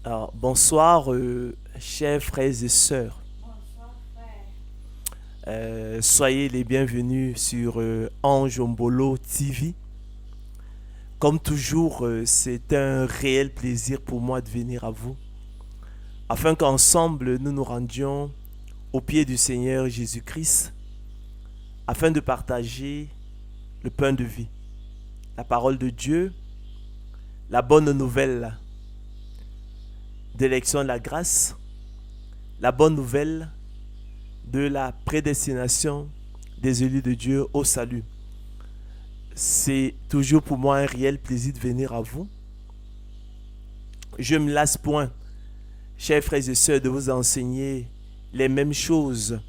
Alors, bonsoir, chers frères et sœurs. Soyez les bienvenus sur Ange Ombolo TV. Comme toujours, c'est un réel plaisir pour moi de venir à vous, afin qu'ensemble nous nous rendions au pied du Seigneur Jésus-Christ, afin de partager le pain de vie, la parole de Dieu, la bonne nouvelle d'élection de la grâce, la bonne nouvelle de la prédestination des élus de Dieu au salut. C'est toujours pour moi un réel plaisir de venir à vous. Je ne me lasse point, chers frères et sœurs, de vous enseigner les mêmes choses.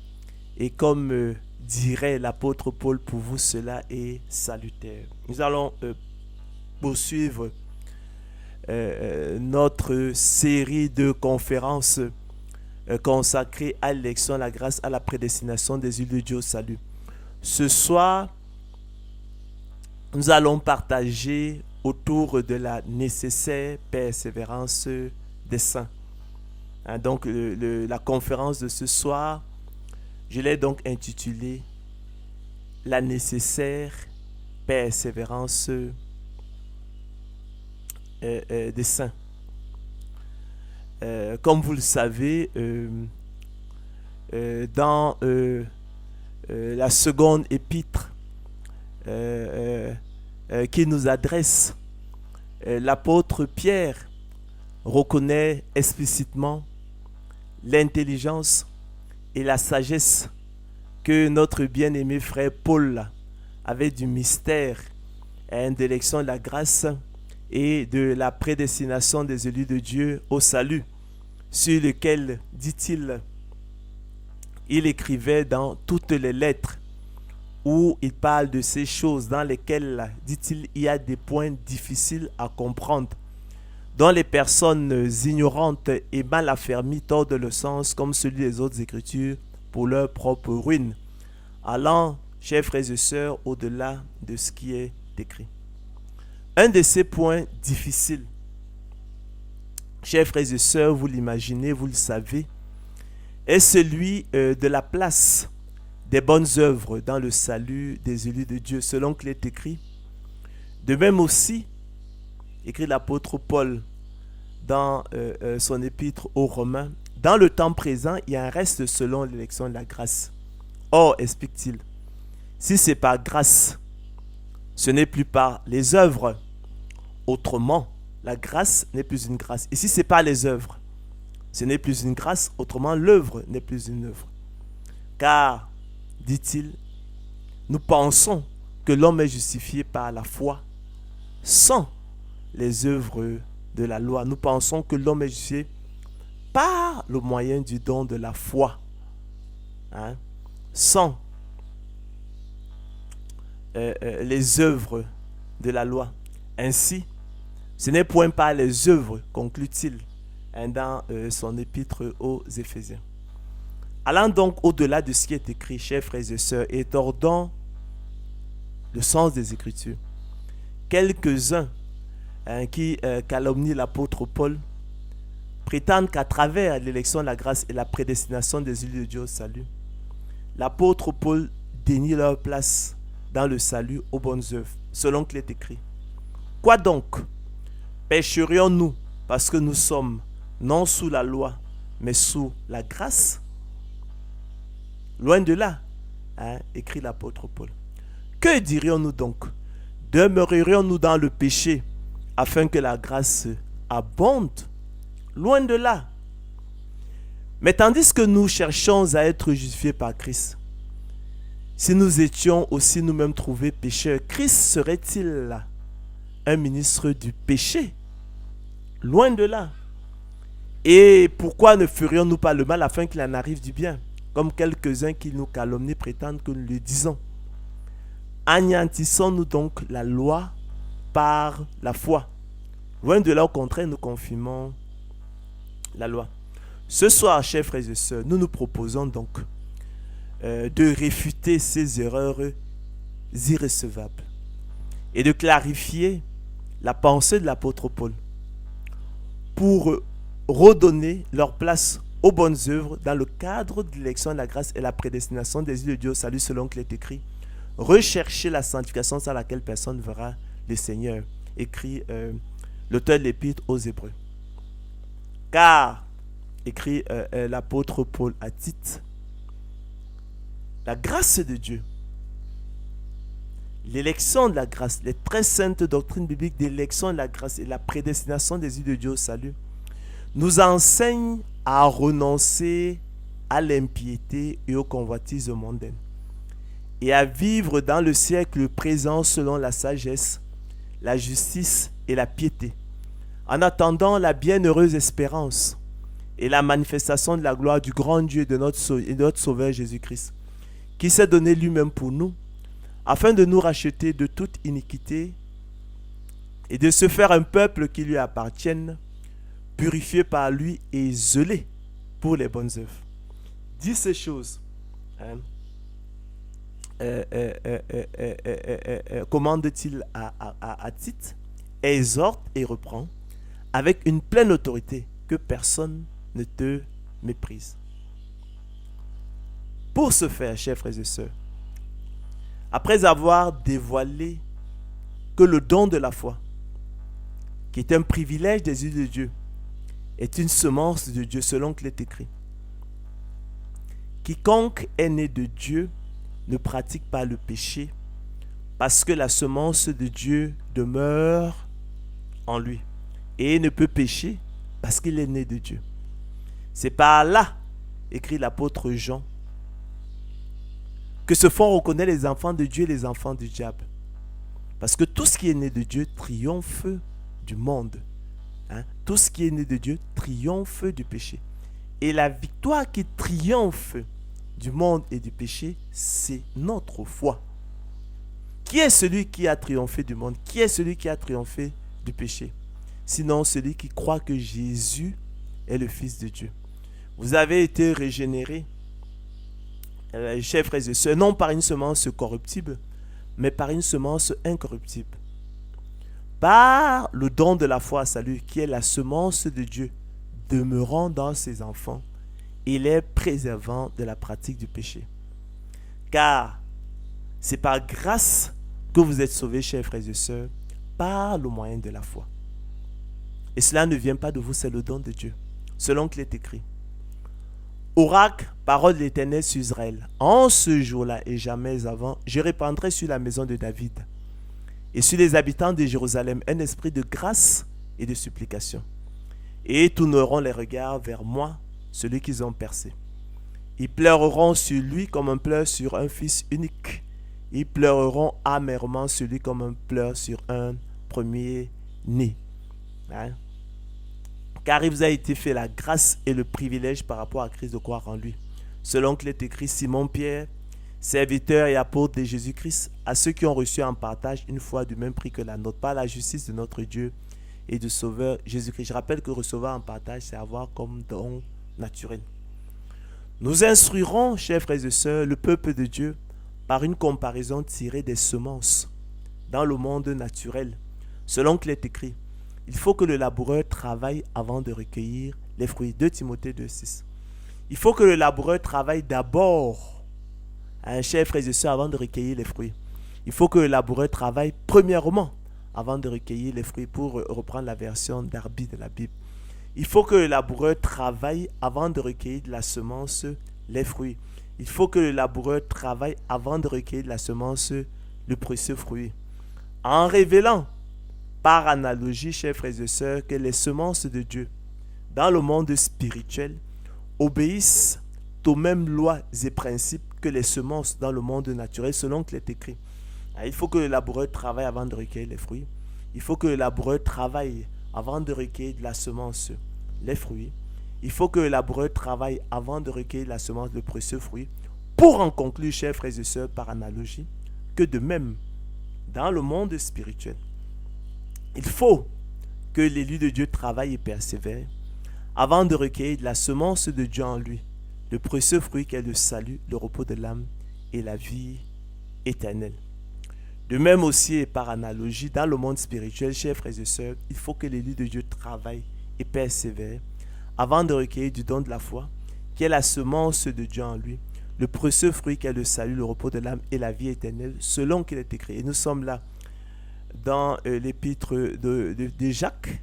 Et comme dirait l'apôtre Paul, pour vous cela est salutaire. Nous allons poursuivre notre série de conférences consacrée à l'élection, à la grâce, à la prédestination des élus de Dieu au salut. Ce soir, nous allons partager autour de la nécessaire persévérance des saints. Donc, la conférence de ce soir, je l'ai donc intitulée La nécessaire persévérance des saints. Comme vous le savez, dans la seconde épître qui nous adresse, l'apôtre Pierre reconnaît explicitement l'intelligence et la sagesse que notre bien-aimé frère Paul avait du mystère de l'élection de la grâce et de la prédestination des élus de Dieu au salut, sur lequel, dit-il, il écrivait dans toutes les lettres où il parle de ces choses dans lesquelles, dit-il, il y a des points difficiles à comprendre, dont les personnes ignorantes et mal affermies tordent le sens comme celui des autres écritures pour leur propre ruine, allant, chers frères et sœurs, au-delà de ce qui est écrit. Un de ces points difficiles, chers frères et sœurs, vous l'imaginez, vous le savez, est celui de la place des bonnes œuvres dans le salut des élus de Dieu, selon qu'il est écrit. De même aussi, écrit l'apôtre Paul dans son épître aux Romains, dans le temps présent, il y a un reste selon l'élection de la grâce. Or, explique-t-il, si c'est par grâce, ce n'est plus par les œuvres. Autrement, la grâce n'est plus une grâce. Et si ce n'est pas les œuvres, ce n'est plus une grâce. Autrement, l'œuvre n'est plus une œuvre. Car, dit-il, nous pensons que l'homme est justifié par la foi sans les œuvres de la loi. Nous pensons que l'homme est justifié par le moyen du don de la foi, sans les œuvres de la loi. Ainsi, ce n'est point par les œuvres, conclut-il dans son épître aux Éphésiens. Allant donc au-delà de ce qui est écrit, chers frères et sœurs, et tordant le sens des Écritures, quelques-uns qui calomnient l'apôtre Paul prétendent qu'à travers l'élection de la grâce et la prédestination des élus de Dieu au salut, l'apôtre Paul dénie leur place dans le salut aux bonnes œuvres, selon qu'il est écrit. Quoi donc? Pécherions-nous parce que nous sommes non sous la loi, mais sous la grâce? Loin de là, écrit l'apôtre Paul. Que dirions-nous donc? Demeurerions-nous dans le péché afin que la grâce abonde? Loin de là. Mais tandis que nous cherchons à être justifiés par Christ, si nous étions aussi nous-mêmes trouvés pécheurs, Christ serait-il un ministre du péché? Loin de là. Et pourquoi ne ferions-nous pas le mal afin qu'il en arrive du bien, comme quelques-uns qui nous calomnient prétendent que nous le disons? Anéantissons-nous donc la loi par la foi? Loin de là, au contraire, nous confirmons la loi. Ce soir, chers frères et sœurs, nous nous proposons donc de réfuter ces erreurs irrécevables et de clarifier la pensée de l'apôtre Paul pour redonner leur place aux bonnes œuvres dans le cadre de l'élection de la grâce et la prédestination des îles de Dieu au salut selon qu'il est écrit. Recherchez la sanctification sans laquelle personne ne verra le Seigneur, écrit l'auteur de l'épître aux Hébreux. Car, écrit l'apôtre Paul à Tite, la grâce de Dieu, l'élection de la grâce, les très saintes doctrines bibliques d'élection de la grâce et la prédestination des îles de Dieu au salut, nous enseignent à renoncer à l'impiété et aux convoitises mondaines et à vivre dans le siècle présent selon la sagesse, la justice et la piété, en attendant la bienheureuse espérance et la manifestation de la gloire du grand Dieu de notre Sauveur Jésus-Christ, qui s'est donné lui-même pour nous, afin de nous racheter de toute iniquité et de se faire un peuple qui lui appartienne, purifié par lui et zélé pour les bonnes œuvres. Dis ces choses. Commande-t-il à Tite, exhorte et reprend avec une pleine autorité, que personne ne te méprise. Pour ce faire, chers frères et sœurs, après avoir dévoilé que le don de la foi, qui est un privilège des yeux de Dieu, est une semence de Dieu selon qu'il est écrit. Quiconque est né de Dieu ne pratique pas le péché, parce que la semence de Dieu demeure en lui et ne peut pécher parce qu'il est né de Dieu. C'est par là, écrit l'apôtre Jean, que se font reconnaître les enfants de Dieu et les enfants du diable. Parce que tout ce qui est né de Dieu triomphe du monde. Tout ce qui est né de Dieu triomphe du péché. Et la victoire qui triomphe du monde et du péché, c'est notre foi. Qui est celui qui a triomphé du monde? Qui est celui qui a triomphé du péché? Sinon celui qui croit que Jésus est le Fils de Dieu. Vous avez été régénérés, chers frères et sœurs, non par une semence corruptible, mais par une semence incorruptible. Par le don de la foi à salut, qui est la semence de Dieu, demeurant dans ses enfants, et les préservant de la pratique du péché. Car c'est par grâce que vous êtes sauvés, chers frères et sœurs, par le moyen de la foi. Et cela ne vient pas de vous, c'est le don de Dieu, selon qu'il est écrit. Oracle, parole de l'Éternel sur Israël. En ce jour-là et jamais avant, je répandrai sur la maison de David et sur les habitants de Jérusalem un esprit de grâce et de supplication. Et ils tourneront les regards vers moi, celui qu'ils ont percé. Ils pleureront sur lui comme on pleure sur un fils unique. Ils pleureront amèrement sur lui comme on pleure sur un premier-né. Car il vous a été fait la grâce et le privilège par rapport à Christ de croire en lui. Selon qu'il est écrit, Simon-Pierre, serviteur et apôtre de Jésus-Christ, à ceux qui ont reçu en partage une foi du même prix que la nôtre, par la justice de notre Dieu et du Sauveur Jésus-Christ. Je rappelle que recevoir en partage, c'est avoir comme don naturel. Nous instruirons, chers frères et sœurs, le peuple de Dieu par une comparaison tirée des semences dans le monde naturel. Selon qu'il est écrit, il faut que le laboureur travaille avant de recueillir les fruits. 2 Timothée 2,6. Il faut que le laboureur travaille d'abord, chers frères et sœurs, avant de recueillir les fruits. Il faut que le laboureur travaille premièrement avant de recueillir les fruits, pour reprendre la version d'Arby de la Bible. Il faut que le laboureur travaille avant de recueillir de la semence les fruits. Il faut que le laboureur travaille avant de recueillir de la semence le précieux fruit. En révélant par analogie, chers frères et sœurs, que les semences de Dieu dans le monde spirituel obéissent aux mêmes lois et principes que les semences dans le monde naturel, selon qu'il est écrit. Il faut que le laboureur travaille avant de recueillir les fruits. Il faut que le laboureur travaille avant de recueillir de la semence les fruits. Il faut que le laboureur travaille avant de recueillir la semence le précieux fruit. Pour en conclure, chers frères et sœurs, par analogie, que de même, dans le monde spirituel, il faut que l'élu de Dieu travaille et persévère avant de recueillir de la semence de Dieu en lui, le précieux fruit qu'est le salut, le repos de l'âme et la vie éternelle. De même aussi et par analogie, dans le monde spirituel, chers frères et sœurs, il faut que l'élu de Dieu travaille et persévère avant de recueillir du don de la foi, qui est la semence de Dieu en lui, le précieux fruit qui est le salut, le repos de l'âme et la vie éternelle, selon qu'il est écrit. Et nous sommes là dans l'épître de Jacques,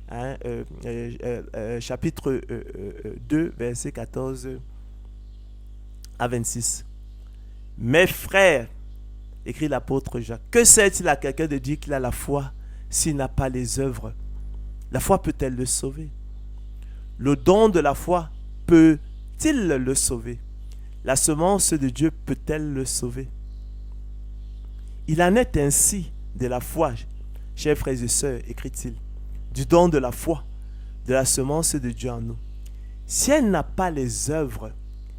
chapitre 2, versets 14 à 26. Mes frères, écrit l'apôtre Jacques, que sert-il à quelqu'un de dire qu'il a la foi s'il n'a pas les œuvres? La foi peut-elle le sauver? Le don de la foi peut-il le sauver? La semence de Dieu peut-elle le sauver? Il en est ainsi de la foi, chers frères et sœurs, écrit-il, du don de la foi, de la semence de Dieu en nous. Si elle n'a pas les œuvres,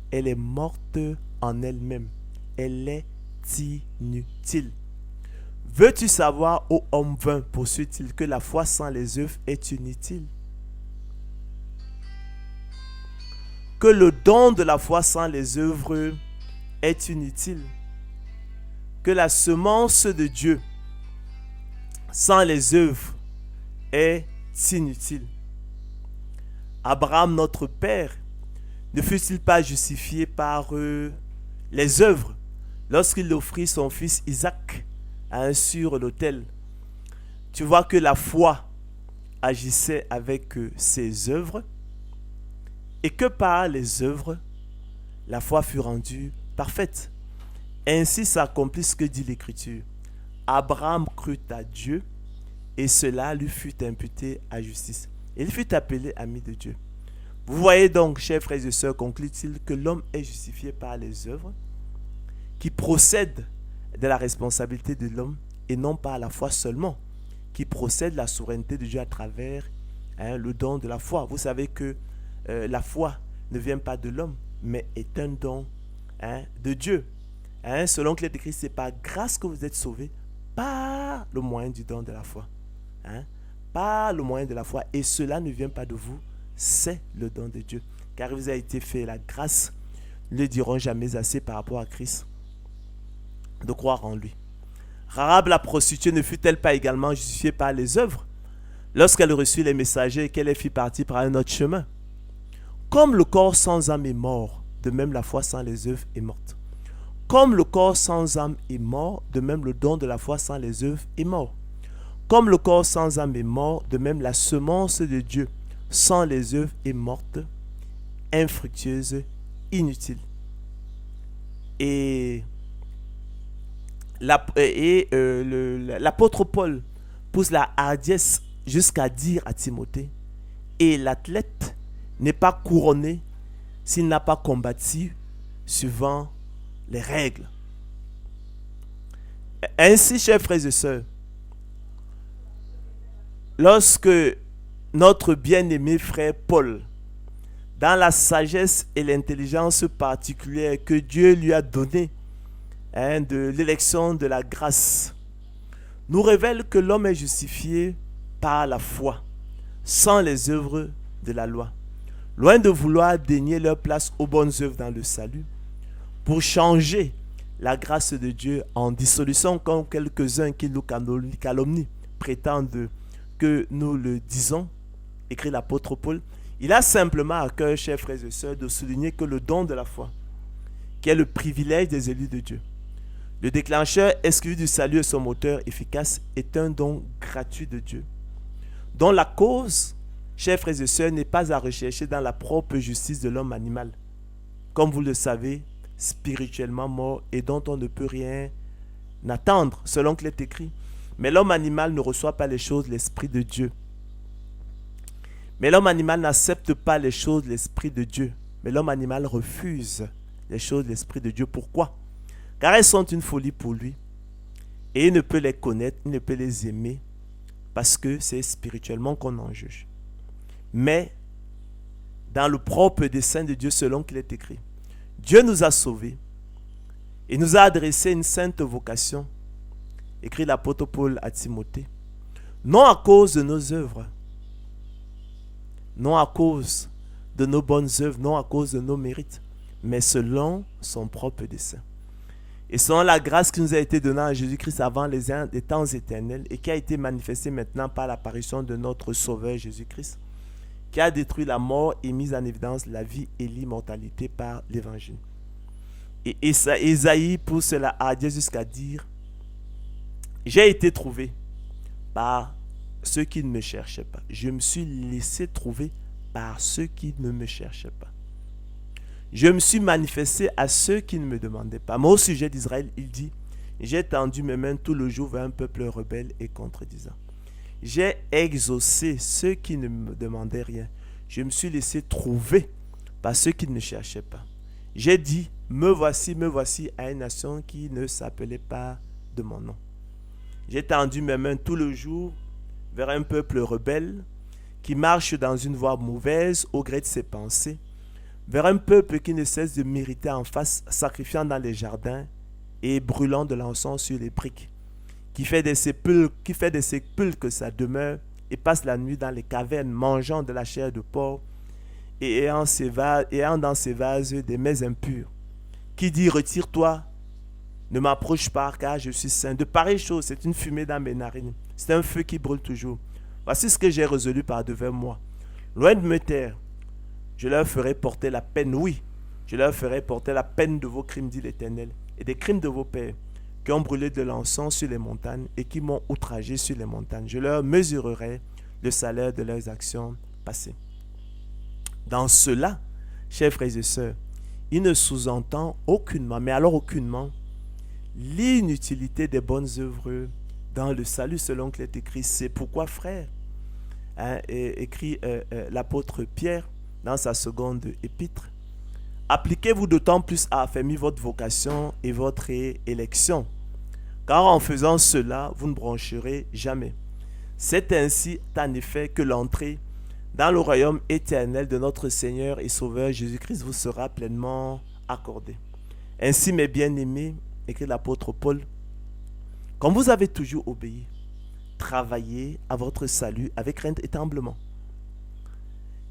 elle est morte en elle-même. Elle est inutile. Veux-tu savoir, ô homme vain, poursuit-il, que la foi sans les œuvres est inutile? Que le don de la foi sans les œuvres est inutile. Que la semence de Dieu sans les œuvres est inutile. Abraham, notre père, ne fut-il pas justifié par les œuvres lorsqu'il offrit son fils Isaac sur l'autel? Tu vois que la foi agissait avec ses œuvres et que par les œuvres, la foi fut rendue parfaite. Ainsi s'accomplit ce que dit l'Écriture. Abraham crut à Dieu et cela lui fut imputé à justice. Il fut appelé ami de Dieu. Vous voyez donc, chers frères et sœurs, conclut-il, que l'homme est justifié par les œuvres qui procèdent de la responsabilité de l'homme et non par la foi seulement, qui procède de la souveraineté de Dieu à travers le don de la foi. Vous savez que la foi ne vient pas de l'homme, mais est un don de Dieu. Selon que l'Écriture, c'est par grâce que vous êtes sauvés par le moyen du don de la foi. Par le moyen de la foi. Et cela ne vient pas de vous, c'est le don de Dieu. Car il vous a été fait la grâce, ne le diront jamais assez par rapport à Christ, de croire en lui. Rahab la prostituée ne fut-elle pas également justifiée par les œuvres lorsqu'elle reçut les messagers et qu'elle fit partie par un autre chemin? Comme le corps sans âme est mort, de même la foi sans les œuvres est morte. Comme le corps sans âme est mort, de même le don de la foi sans les œuvres est mort. Comme le corps sans âme est mort, de même la semence de Dieu sans les œuvres est morte, infructueuse, inutile. Et l'apôtre Paul pousse la hardiesse jusqu'à dire à Timothée, et l'athlète n'est pas couronné s'il n'a pas combattu suivant les règles. Ainsi, chers frères et sœurs, lorsque notre bien-aimé frère Paul, dans la sagesse et l'intelligence particulière que Dieu lui a donnée de l'élection de la grâce, nous révèle que l'homme est justifié par la foi, sans les œuvres de la loi. Loin de vouloir dénier leur place aux bonnes œuvres dans le salut, pour changer la grâce de Dieu en dissolution, comme quelques-uns qui nous calomnient, prétendent que nous le disons, écrit l'apôtre Paul. Il a simplement à cœur, chers frères et sœurs, de souligner que le don de la foi, qui est le privilège des élus de Dieu, le déclencheur exclu du salut et son moteur efficace, est un don gratuit de Dieu, dont la cause, chers frères et sœurs, n'est pas à rechercher dans la propre justice de l'homme animal, comme vous le savez, spirituellement mort et dont on ne peut rien attendre, selon qu'il est écrit. Mais l'homme animal ne reçoit pas les choses de l'Esprit de Dieu. Mais l'homme animal n'accepte pas les choses de l'Esprit de Dieu. Mais l'homme animal refuse les choses de l'Esprit de Dieu. Pourquoi? Car elles sont une folie pour lui. Et il ne peut les connaître, il ne peut les aimer, parce que c'est spirituellement qu'on en juge. Mais dans le propre dessein de Dieu, selon qu'il est écrit, Dieu nous a sauvés et nous a adressé une sainte vocation, écrit l'apôtre Paul à Timothée, non à cause de nos œuvres, non à cause de nos bonnes œuvres, non à cause de nos mérites, mais selon son propre dessein. Et selon la grâce qui nous a été donnée en Jésus-Christ avant les temps éternels et qui a été manifestée maintenant par l'apparition de notre Sauveur Jésus-Christ, qui a détruit la mort et mis en évidence la vie et l'immortalité par l'évangile. Et Ésaïe pousse cela à Dieu jusqu'à dire: j'ai été trouvé par ceux qui ne me cherchaient pas. Je me suis laissé trouver par ceux qui ne me cherchaient pas. Je me suis manifesté à ceux qui ne me demandaient pas. Mais au sujet d'Israël, il dit: j'ai tendu mes mains tout le jour vers un peuple rebelle et contredisant. J'ai exaucé ceux qui ne me demandaient rien. Je me suis laissé trouver par ceux qui ne me cherchaient pas. J'ai dit: me voici à une nation qui ne s'appelait pas de mon nom. J'ai tendu mes mains tout le jour vers un peuple rebelle qui marche dans une voie mauvaise au gré de ses pensées, vers un peuple qui ne cesse de m'irriter en face, sacrifiant dans les jardins et brûlant de l'encens sur les briques, qui fait des sépulcres sa demeure et passe la nuit dans les cavernes, mangeant de la chair de porc et ayant dans ses vases des mets impurs, qui dit: retire-toi, ne m'approche pas, car je suis saint. De pareilles choses, c'est une fumée dans mes narines, c'est un feu qui brûle toujours. Voici ce que j'ai résolu par devers moi: loin de me taire, je leur ferai porter la peine, oui, je leur ferai porter la peine de vos crimes, dit l'Éternel, et des crimes de vos pères, qui ont brûlé de l'encens sur les montagnes et qui m'ont outragé sur les montagnes. Je leur mesurerai le salaire de leurs actions passées. Dans cela, chers frères et sœurs, il ne sous-entend aucunement, mais alors aucunement, l'inutilité des bonnes œuvres dans le salut selon qu'il est écrit. C'est pourquoi, frère, écrit l'apôtre Pierre dans sa seconde épître: appliquez-vous d'autant plus à affermir votre vocation et votre élection, car en faisant cela, vous ne broncherez jamais. C'est ainsi, en effet, que l'entrée dans le royaume éternel de notre Seigneur et Sauveur Jésus-Christ vous sera pleinement accordée. Ainsi, mes bien-aimés, écrit l'apôtre Paul, comme vous avez toujours obéi, travaillez à votre salut avec crainte et tremblement.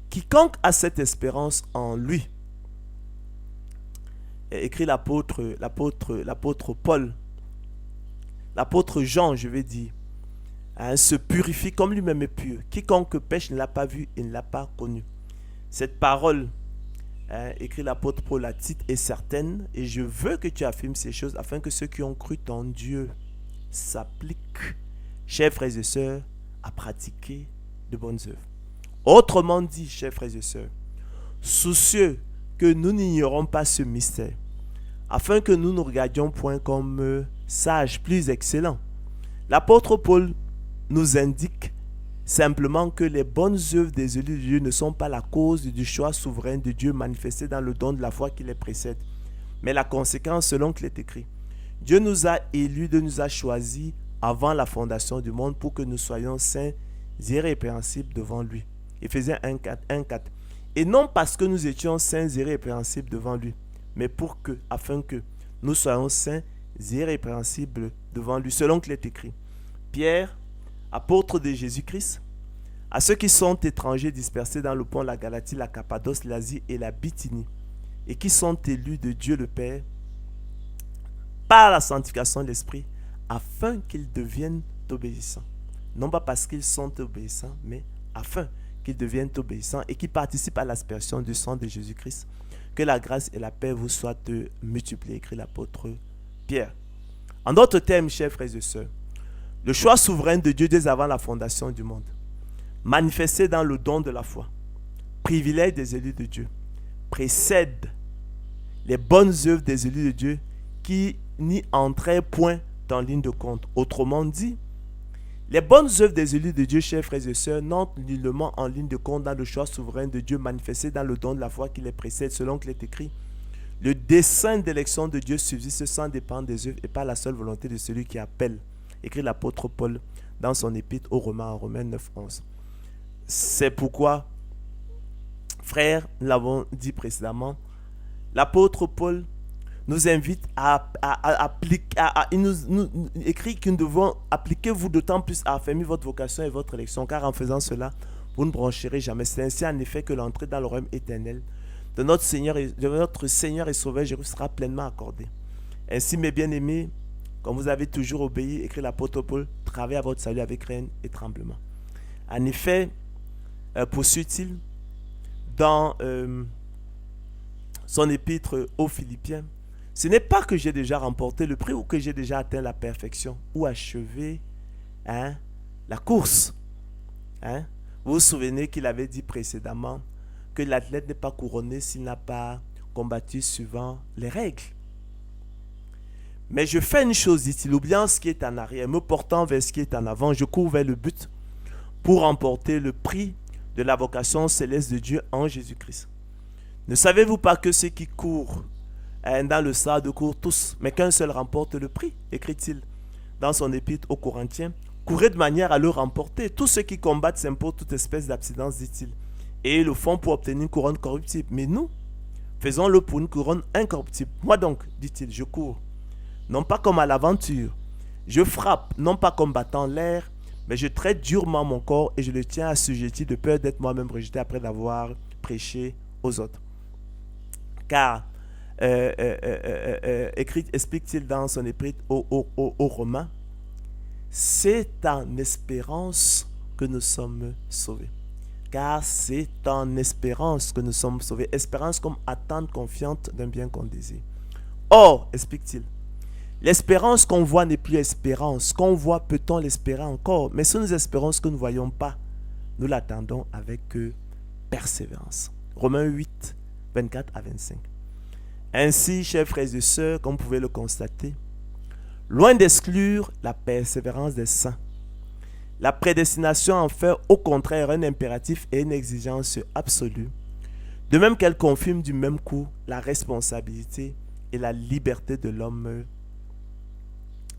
Quiconque a cette espérance en lui, écrit l'apôtre Paul, l'apôtre Jean, je vais dire, se purifie comme lui-même est pur. Quiconque pêche ne l'a pas vu et ne l'a pas connu. Cette parole, écrit l'apôtre Paul à Tite, est certaine, et je veux que tu affirmes ces choses afin que ceux qui ont cru en Dieu s'appliquent, chers frères et sœurs, à pratiquer de bonnes œuvres. Autrement dit, chers frères et sœurs, soucieux que nous n'ignorons pas ce mystère, afin que nous ne regardions point comme sages plus excellents. L'apôtre Paul nous indique simplement que les bonnes œuvres des élus de Dieu ne sont pas la cause du choix souverain de Dieu manifesté dans le don de la foi qui les précède, mais la conséquence selon qu'il est écrit. Dieu nous a élus, Dieu nous a choisis avant la fondation du monde pour que nous soyons saints, irrépréhensibles devant lui. Éphésiens 1:4. Et non parce que nous étions saints, irrépréhensibles devant lui, mais afin que nous soyons saints, irrépréhensibles devant lui, selon qu'il est écrit. Pierre, apôtre de Jésus-Christ, à ceux qui sont étrangers dispersés dans le pont, la Galatie, la Cappadoce, l'Asie et la Bithynie, et qui sont élus de Dieu le Père par la sanctification de l'Esprit, afin qu'ils deviennent obéissants. Non pas parce qu'ils sont obéissants, mais afin qu'ils deviennent obéissants et qui participent à l'aspersion du sang de Jésus-Christ. Que la grâce et la paix vous soient multipliées, écrit l'apôtre Pierre. En d'autres termes, chers frères et sœurs, le choix souverain de Dieu dès avant la fondation du monde, manifesté dans le don de la foi, privilège des élus de Dieu, précède les bonnes œuvres des élus de Dieu qui n'y entraient point en ligne de compte. Autrement dit, les bonnes œuvres des élus de Dieu, chers frères et sœurs, n'entrent nullement en ligne de compte dans le choix souverain de Dieu manifesté dans le don de la foi qui les précède, selon qu'il est écrit. Le dessein d'élection de Dieu subsiste sans dépendre des œuvres et par la seule volonté de celui qui appelle, écrit l'apôtre Paul dans son épître aux Romains, en Romains 9:11. C'est pourquoi, frères, nous l'avons dit précédemment, l'apôtre Paul nous invite il nous écrit que nous devons appliquer vous d'autant plus à affermir votre vocation et votre élection, car en faisant cela, vous ne broncherez jamais. C'est ainsi en effet que l'entrée dans le royaume éternel de notre Seigneur et Sauveur Jésus sera pleinement accordée. Ainsi, mes bien-aimés, comme vous avez toujours obéi, écrit l'apôtre Paul, travaillez à votre salut avec crainte et tremblement. En effet, poursuit-il, dans son épître aux Philippiens, ce n'est pas que j'ai déjà remporté le prix ou que j'ai déjà atteint la perfection ou achevé la course. Vous vous souvenez qu'il avait dit précédemment que l'athlète n'est pas couronné s'il n'a pas combattu suivant les règles. Mais je fais une chose, dit-il, oubliant ce qui est en arrière, me portant vers ce qui est en avant, je cours vers le but pour remporter le prix de la vocation céleste de Dieu en Jésus-Christ. Ne savez-vous pas que ceux qui courent dans le stade courent tous, mais qu'un seul remporte le prix, écrit-il dans son épître aux Corinthiens. Courez de manière à le remporter. Tous ceux qui combattent s'imposent toute espèce d'abstinence, dit-il, et le font pour obtenir une couronne corruptible. Mais nous, faisons-le pour une couronne incorruptible. Moi donc, dit-il, je cours, non pas comme à l'aventure. Je frappe, non pas comme battant l'air, mais je traite durement mon corps et je le tiens assujetti de peur d'être moi-même rejeté après d'avoir prêché aux autres. Car, explique-t-il dans son épître aux Romains, c'est en espérance que nous sommes sauvés. Car c'est en espérance que nous sommes sauvés. Espérance comme attente confiante d'un bien qu'on désire. Or, explique-t-il, l'espérance qu'on voit n'est plus espérance. Qu'on voit, peut-on l'espérer encore? Mais si nous espérons ce que nous ne voyons pas, nous l'attendons avec persévérance. Romains 8, 24 à 25. Ainsi, chers frères et sœurs, comme vous pouvez le constater, loin d'exclure la persévérance des saints, la prédestination en fait au contraire un impératif et une exigence absolue, de même qu'elle confirme du même coup la responsabilité et la liberté de l'homme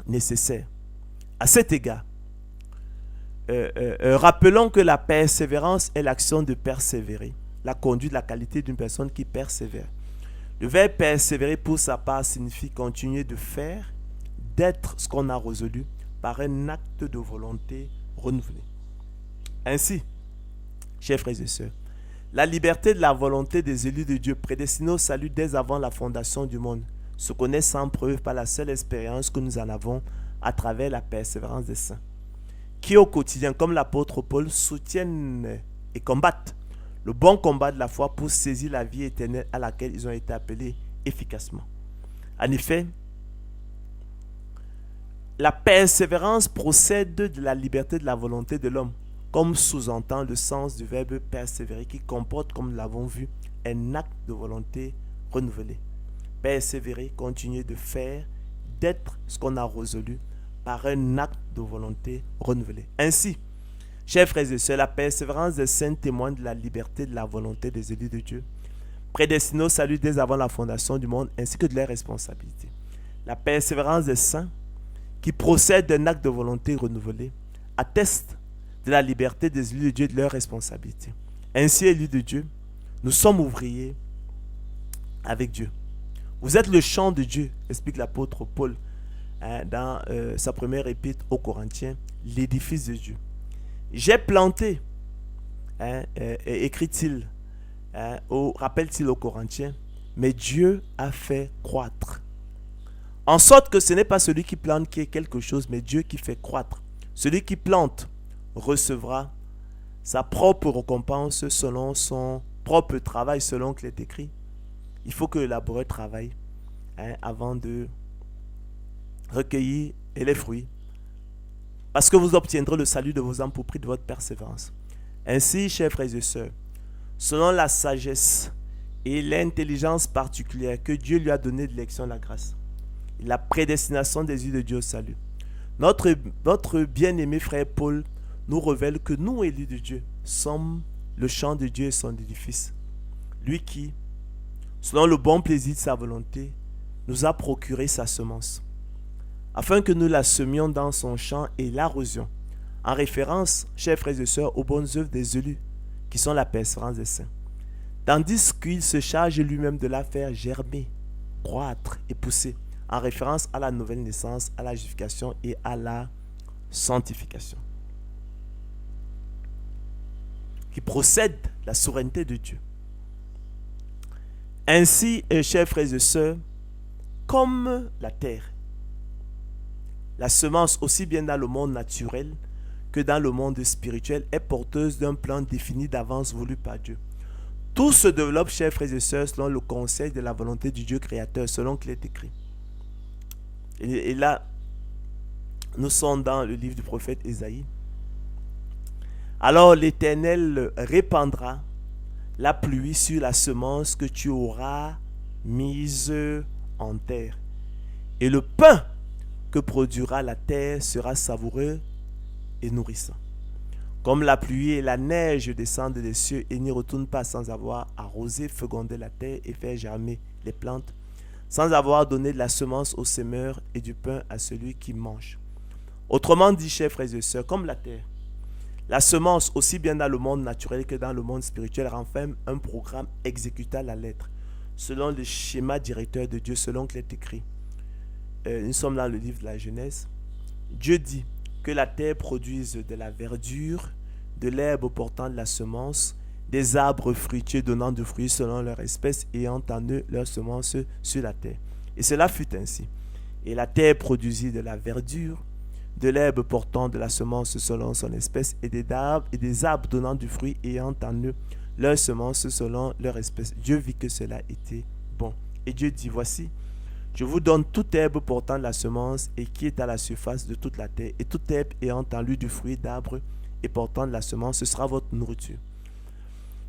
nécessaire. À cet égard, rappelons que la persévérance est l'action de persévérer, la conduite, la qualité d'une personne qui persévère. Le verbe persévérer pour sa part signifie continuer de faire, d'être ce qu'on a résolu par un acte de volonté renouvelé. Ainsi, chers frères et sœurs, la liberté de la volonté des élus de Dieu prédestinés au salut dès avant la fondation du monde se connaît sans preuve par la seule expérience que nous en avons à travers la persévérance des saints, qui au quotidien, comme l'apôtre Paul, soutiennent et combattent le bon combat de la foi pour saisir la vie éternelle à laquelle ils ont été appelés efficacement. En effet, la persévérance procède de la liberté de la volonté de l'homme, comme sous-entend le sens du verbe persévérer qui comporte, comme nous l'avons vu, un acte de volonté renouvelé. Persévérer, continuer de faire, d'être ce qu'on a résolu par un acte de volonté renouvelé. Ainsi, chers frères et sœurs, la persévérance des saints témoigne de la liberté de la volonté des élus de Dieu, prédestinés au salut dès avant la fondation du monde, ainsi que de leurs responsabilités. La persévérance des saints, qui procède d'un acte de volonté renouvelé, atteste de la liberté des élus de Dieu et de leurs responsabilités. Ainsi, élus de Dieu, nous sommes ouvriers avec Dieu. Vous êtes le champ de Dieu, explique l'apôtre Paul dans sa première épître aux Corinthiens, l'édifice de Dieu. J'ai planté, écrit-il, rappelle-t-il aux Corinthiens, mais Dieu a fait croître. En sorte que ce n'est pas celui qui plante qui est quelque chose, mais Dieu qui fait croître. Celui qui plante recevra sa propre récompense selon son propre travail, selon qu'il est écrit. Il faut que le laboureur travaille avant de recueillir les fruits. Parce que vous obtiendrez le salut de vos âmes pour prix de votre persévérance. Ainsi, chers frères et sœurs, selon la sagesse et l'intelligence particulière que Dieu lui a donné de l'élection de la grâce, et la prédestination des yeux de Dieu au salut, notre bien-aimé frère Paul nous révèle que nous, élus de Dieu, sommes le champ de Dieu et son édifice. Lui qui, selon le bon plaisir de sa volonté, nous a procuré sa semence, afin que nous la semions dans son champ et l'arrosions, en référence, chers frères et sœurs, aux bonnes œuvres des élus, qui sont la persévérance des saints, tandis qu'il se charge lui-même de la faire germer, croître et pousser, en référence à la nouvelle naissance, à la justification et à la sanctification, qui procède de la souveraineté de Dieu. Ainsi, chers frères et sœurs, comme la terre, la semence, aussi bien dans le monde naturel que dans le monde spirituel, est porteuse d'un plan défini d'avance voulu par Dieu. Tout se développe, chers frères et sœurs, selon le conseil de la volonté du Dieu créateur, selon qu'il est écrit. Et là, nous sommes dans le livre du prophète Ésaïe. Alors l'Éternel répandra la pluie sur la semence que tu auras mise en terre. Et le pain que produira la terre sera savoureux et nourrissant. Comme la pluie et la neige descendent des cieux et n'y retournent pas sans avoir arrosé, fécondé la terre et fait germer les plantes, sans avoir donné de la semence au semeur et du pain à celui qui mange. Autrement dit, chers frères et sœurs, comme la terre, la semence, aussi bien dans le monde naturel que dans le monde spirituel, renferme un programme exécuté à la lettre, selon le schéma directeur de Dieu, selon qu'il est écrit. Nous sommes dans le livre de la Genèse. Dieu dit que la terre produise de la verdure, de l'herbe portant de la semence, des arbres fruitiers donnant du fruit selon leur espèce, ayant en eux leur semence sur la terre. Et cela fut ainsi. Et la terre produisit de la verdure, de l'herbe portant de la semence selon son espèce, et des arbres donnant du fruit ayant en eux leur semence selon leur espèce. Dieu vit que cela était bon. Et Dieu dit, voici, je vous donne toute herbe portant de la semence et qui est à la surface de toute la terre, et toute herbe ayant en lui du fruit d'arbre et portant de la semence, ce sera votre nourriture.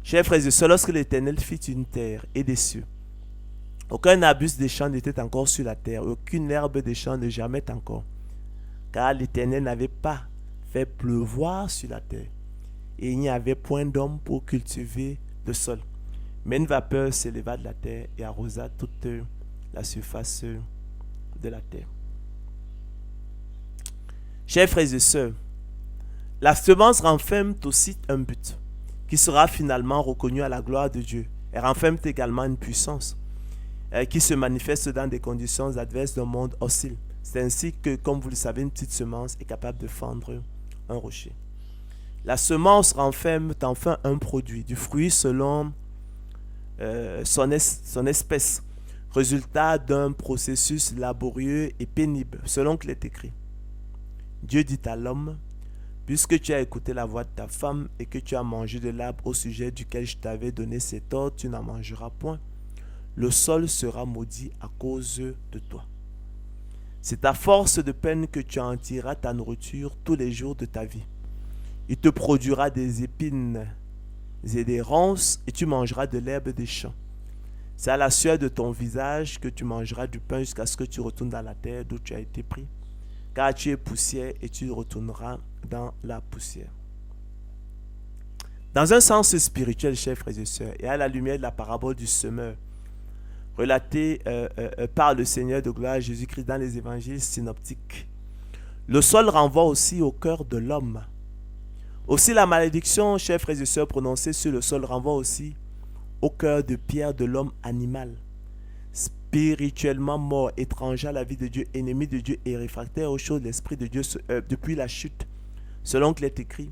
Chers frères et sœurs, lorsque l'Éternel fit une terre et des cieux, aucun arbuste des champs n'était encore sur la terre, aucune herbe des champs ne germait encore, car l'Éternel n'avait pas fait pleuvoir sur la terre, et il n'y avait point d'homme pour cultiver le sol. Mais une vapeur s'éleva de la terre et arrosa toute la surface de la terre. Chers frères et sœurs, la semence renferme aussi un but qui sera finalement reconnu à la gloire de Dieu. Elle renferme également une puissance qui se manifeste dans des conditions adverses d'un monde hostile. C'est ainsi que, comme vous le savez, une petite semence est capable de fendre un rocher. La semence renferme enfin un produit, du fruit selon son espèce, résultat d'un processus laborieux et pénible, selon qu'il est écrit. Dieu dit à l'homme, puisque tu as écouté la voix de ta femme et que tu as mangé de l'arbre au sujet duquel je t'avais donné cet ordre, tu n'en mangeras point. Le sol sera maudit à cause de toi. C'est à force de peine que tu en tireras ta nourriture tous les jours de ta vie. Il te produira des épines et des ronces et tu mangeras de l'herbe des champs. C'est à la sueur de ton visage que tu mangeras du pain jusqu'à ce que tu retournes dans la terre d'où tu as été pris. Car tu es poussière et tu retourneras dans la poussière. Dans un sens spirituel, chers frères et sœurs, et à la lumière de la parabole du semeur, relatée par le Seigneur de gloire Jésus-Christ dans les évangiles synoptiques, le sol renvoie aussi au cœur de l'homme. Aussi la malédiction, chers frères et sœurs, prononcée sur le sol renvoie aussi au cœur de pierre de l'homme animal, spirituellement mort, étranger à la vie de Dieu, ennemi de Dieu et réfractaire aux choses de l'Esprit de Dieu depuis la chute. Selon qu'il est écrit,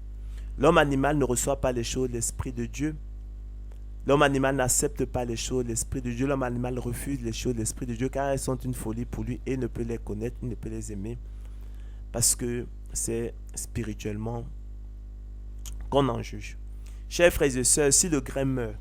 l'homme animal ne reçoit pas les choses de l'Esprit de Dieu. L'homme animal n'accepte pas les choses de l'Esprit de Dieu. L'homme animal refuse les choses de l'Esprit de Dieu car elles sont une folie pour lui et ne peut les connaître, il ne peut les aimer parce que c'est spirituellement qu'on en juge. Chers frères et sœurs, si le grain meurt,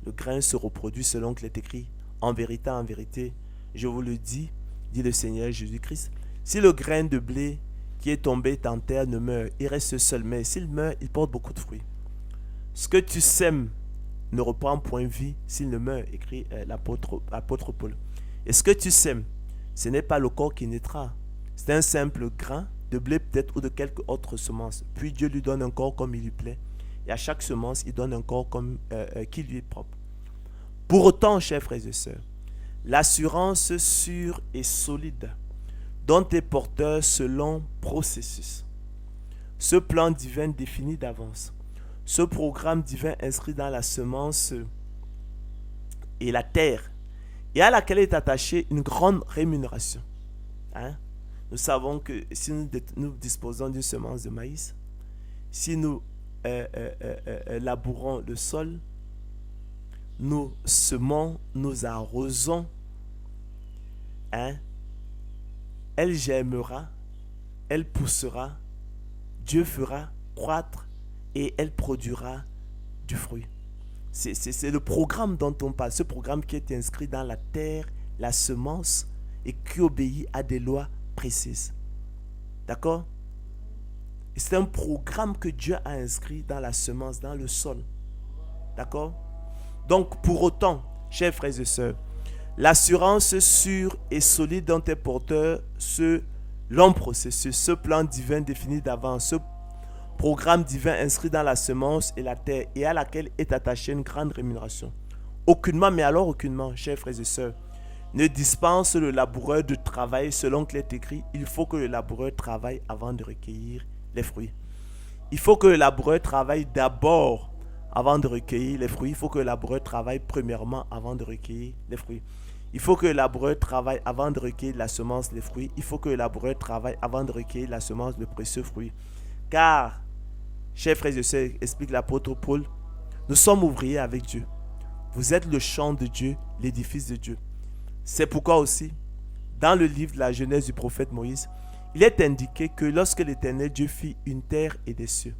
le grain se reproduit selon qu'il est écrit. En vérité, je vous le dis, dit le Seigneur Jésus-Christ, si le grain de blé qui est tombé en terre ne meurt, il reste seul, mais s'il meurt, il porte beaucoup de fruits. Ce que tu sèmes ne reprend point vie s'il ne meurt, écrit l'apôtre Paul. Et ce que tu sèmes, ce n'est pas le corps qui naîtra, c'est un simple grain de blé peut-être ou de quelque autre semence. Puis Dieu lui donne un corps comme il lui plaît. Et à chaque semence, il donne un corps qui lui est propre. Pour autant, chers frères et sœurs, l'assurance sûre et solide dont est porteur selon processus, ce plan divin défini d'avance, ce programme divin inscrit dans la semence et la terre, et à laquelle est attachée une grande rémunération. Nous savons que si nous disposons d'une semence de maïs, si nous labourons le sol, nous semons, nous arrosons, elle germera, elle poussera, Dieu fera croître et elle produira du fruit. C'est le programme dont on parle, ce programme qui est inscrit dans la terre, la semence, et qui obéit à des lois précises. D'accord? C'est un programme que Dieu a inscrit dans la semence, dans le sol. D'accord? Donc, pour autant, chers frères et sœurs, l'assurance sûre et solide dont est porteur ce long processus, ce plan divin défini d'avance, ce programme divin inscrit dans la semence et la terre et à laquelle est attachée une grande rémunération. Aucunement, mais alors aucunement, chers frères et sœurs, ne dispense le laboureur de travailler selon qu'il est écrit. Il faut que le laboureur travaille avant de recueillir les fruits. Il faut que le laboureur travaille d'abord avant de recueillir les fruits. Il faut que le laboureur travaille premièrement avant de recueillir les fruits. Il faut que le laboureur travaille avant de recueillir la semence, les fruits. Il faut que le laboureur travaille avant de recueillir la semence, le précieux fruit. Car, chers frères et sœurs, explique l'apôtre Paul, nous sommes ouvriers avec Dieu. Vous êtes le champ de Dieu, l'édifice de Dieu. C'est pourquoi aussi, dans le livre de la Genèse du prophète Moïse, il est indiqué que lorsque l'Éternel Dieu fit une terre et des cieux,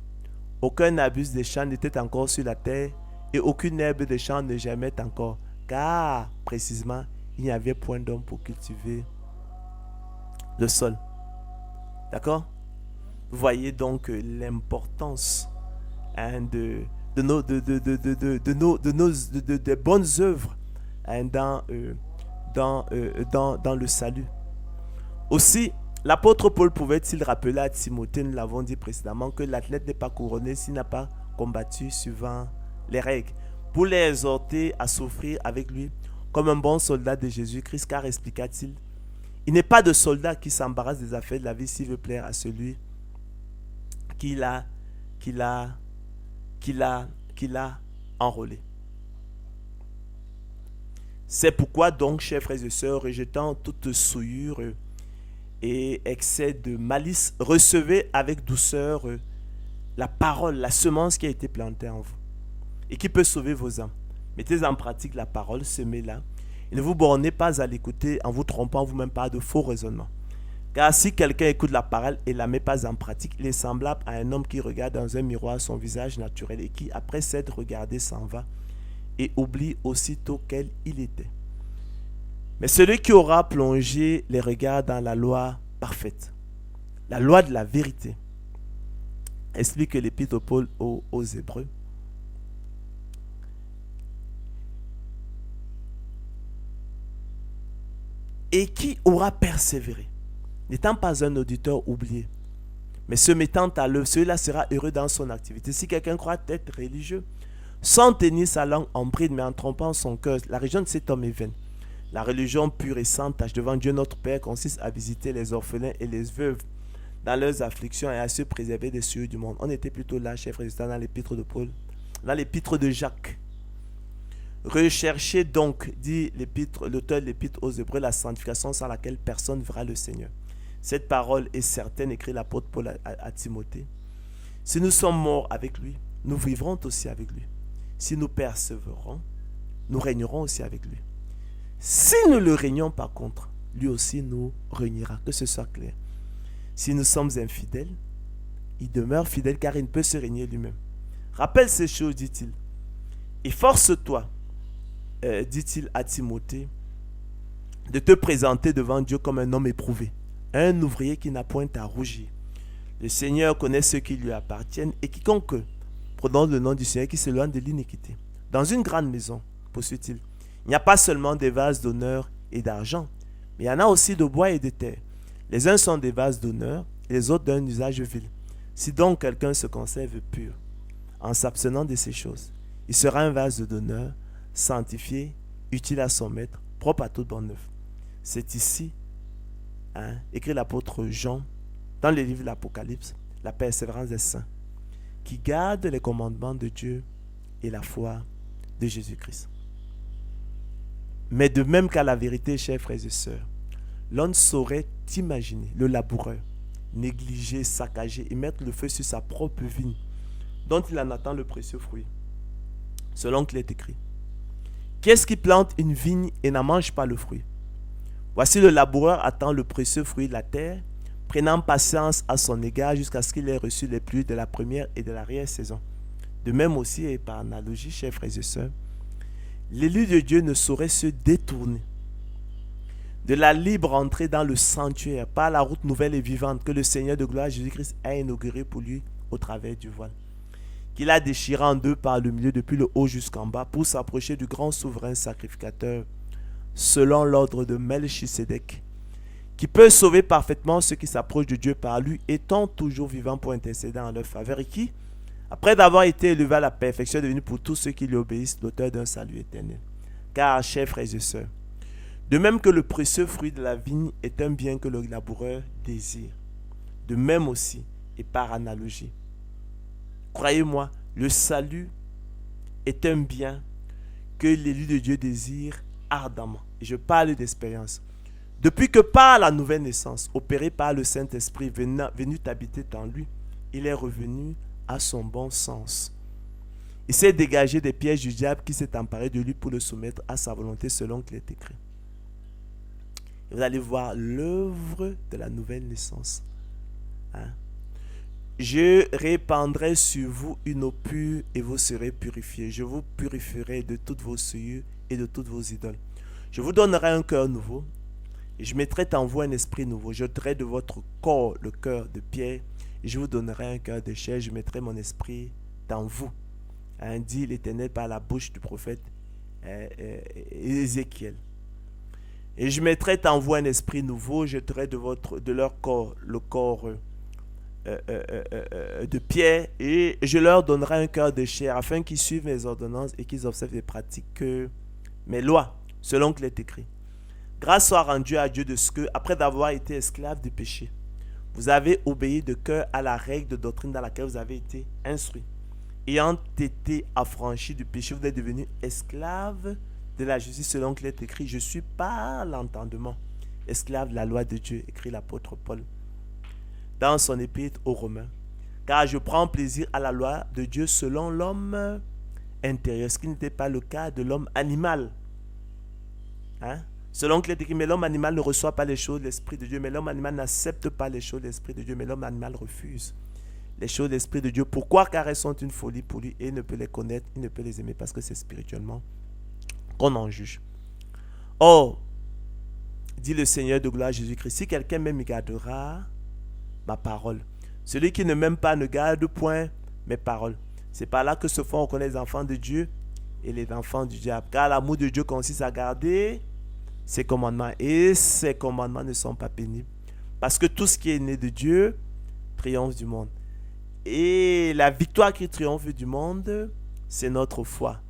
aucun arbuste des champs n'était encore sur la terre et aucune herbe des champs ne germait encore, car précisément, il n'y avait point d'homme pour cultiver le sol. D'accord? Vous voyez donc l'importance des bonnes œuvres dans le salut. Aussi, l'apôtre Paul pouvait-il rappeler à Timothée, nous l'avons dit précédemment, que l'athlète n'est pas couronné s'il n'a pas combattu suivant les règles, pour les exhorter à souffrir avec lui comme un bon soldat de Jésus-Christ, car expliqua-t-il, il n'est pas de soldat qui s'embarrasse des affaires de la vie s'il veut plaire à celui qui l'a enrôlé. C'est pourquoi donc, chers frères et sœurs, rejetant toute souillure et excès de malice, recevez avec douceur la parole, la semence qui a été plantée en vous et qui peut sauver vos âmes. Mettez en pratique la parole, semez-la, et ne vous bornez pas à l'écouter en vous trompant vous-même par de faux raisonnements. Car si quelqu'un écoute la parole et ne la met pas en pratique, il est semblable à un homme qui regarde dans un miroir son visage naturel et qui, après s'être regardé, s'en va et oublie aussitôt quel il était. Mais celui qui aura plongé les regards dans la loi parfaite, la loi de la vérité, explique l'épître de Paul aux Hébreux, et qui aura persévéré, n'étant pas un auditeur oublié, mais se mettant à l'œuvre, celui-là sera heureux dans son activité. Si quelqu'un croit être religieux, sans tenir sa langue en bride, mais en trompant son cœur, la religion de cet homme est vaine. La religion pure et sans tache devant Dieu notre Père consiste à visiter les orphelins et les veuves dans leurs afflictions et à se préserver des souillures du monde. On était plutôt là, chers frères et sœurs, dans l'épître de Paul, dans l'épître de Jacques. Recherchez donc, dit l'auteur de l'épître aux Hébreux, la sanctification sans laquelle personne ne verra le Seigneur. Cette parole est certaine, écrit l'apôtre Paul à Timothée. Si nous sommes morts avec lui, nous vivrons aussi avec lui. Si nous persévérons, nous régnerons aussi avec lui. Si nous le régnons par contre, lui aussi nous régnera, que ce soit clair. Si nous sommes infidèles, il demeure fidèle car il ne peut se régner lui-même. Rappelle ces choses, dit-il. Et force-toi, dit-il à Timothée, de te présenter devant Dieu comme un homme éprouvé, un ouvrier qui n'a point à rougir. Le Seigneur connaît ceux qui lui appartiennent et quiconque prononce le nom du Seigneur qui s'éloigne de l'iniquité. Dans une grande maison, poursuit-il, il n'y a pas seulement des vases d'honneur et d'argent, mais il y en a aussi de bois et de terre. Les uns sont des vases d'honneur et les autres d'un usage vil. Si donc quelqu'un se conserve pur, en s'abstenant de ces choses, il sera un vase d'honneur, sanctifié, utile à son maître, propre à toute bonne œuvre. C'est ici, écrit l'apôtre Jean, dans le livre de l'Apocalypse, la persévérance des saints, qui gardent les commandements de Dieu et la foi de Jésus-Christ. Mais de même qu'à la vérité, chers frères et sœurs, l'on ne saurait imaginer le laboureur négliger, saccager et mettre le feu sur sa propre vigne, dont il en attend le précieux fruit. Selon qu'il est écrit, qui est-ce qui plante une vigne et n'en mange pas le fruit? Voici le laboureur attend le précieux fruit de la terre, prenant patience à son égard jusqu'à ce qu'il ait reçu les pluies de la première et de l'arrière saison. De même aussi, et par analogie, chers frères et sœurs, l'élu de Dieu ne saurait se détourner de la libre entrée dans le sanctuaire par la route nouvelle et vivante que le Seigneur de gloire Jésus-Christ a inaugurée pour lui au travers du voile, qu'il a déchiré en deux par le milieu depuis le haut jusqu'en bas pour s'approcher du grand souverain sacrificateur selon l'ordre de Melchisédek, qui peut sauver parfaitement ceux qui s'approchent de Dieu par lui, étant toujours vivant pour intercéder en leur faveur, et qui, après d'avoir été élevé à la perfection, est devenu pour tous ceux qui lui obéissent l'auteur d'un salut éternel. Car, chers frères et sœurs, de même que le précieux fruit de la vigne est un bien que le laboureur désire, de même aussi, et par analogie, croyez-moi, le salut est un bien que l'élu de Dieu désire ardemment. Et je parle d'expérience. Depuis que par la nouvelle naissance, opérée par le Saint-Esprit venu habiter en lui, il est revenu à son bon sens. Il s'est dégagé des pièges du diable qui s'est emparé de lui pour le soumettre à sa volonté selon qu'il est écrit. Et vous allez voir l'œuvre de la nouvelle naissance. Je répandrai sur vous une eau pure et vous serez purifiés. Je vous purifierai de toutes vos souillures et de toutes vos idoles. Je vous donnerai un cœur nouveau et je mettrai en vous un esprit nouveau. Je ôterai de votre corps le cœur de pierre et je vous donnerai un cœur de chair. Je mettrai mon esprit dans vous, dit l'Éternel par la bouche du prophète Ézéchiel. Et je mettrai en vous un esprit nouveau. Je ôterai de leur corps le corps de pierre et je leur donnerai un cœur de chair afin qu'ils suivent mes ordonnances et qu'ils observent et pratiquent mes lois selon qu'il est écrit. Grâce soit rendue à Dieu de ce que, après d'avoir été esclaves du péché, vous avez obéi de cœur à la règle de doctrine dans laquelle vous avez été instruits. Ayant été affranchis du péché, vous êtes devenus esclaves de la justice selon qu'il est écrit. Je suis par l'entendement esclave de la loi de Dieu, écrit l'apôtre Paul dans son épître aux Romains. Car je prends plaisir à la loi de Dieu selon l'homme intérieur, ce qui n'était pas le cas de l'homme animal. Selon qu'il est écrit, mais l'homme animal ne reçoit pas les choses de l'Esprit de Dieu, mais l'homme animal n'accepte pas les choses de l'Esprit de Dieu, mais l'homme animal refuse les choses de l'Esprit de Dieu. Pourquoi? Car elles sont une folie pour lui et il ne peut les connaître, il ne peut les aimer parce que c'est spirituellement qu'on en juge. Or, dit le Seigneur de gloire Jésus-Christ, si quelqu'un m'aime, il gardera ma parole. Celui qui ne m'aime pas ne garde point mes paroles. C'est par là que se font reconnaître les enfants de Dieu et les enfants du diable. Car l'amour de Dieu consiste à garder ses commandements. Et ses commandements ne sont pas pénibles. Parce que tout ce qui est né de Dieu triomphe du monde. Et la victoire qui triomphe du monde, c'est notre foi.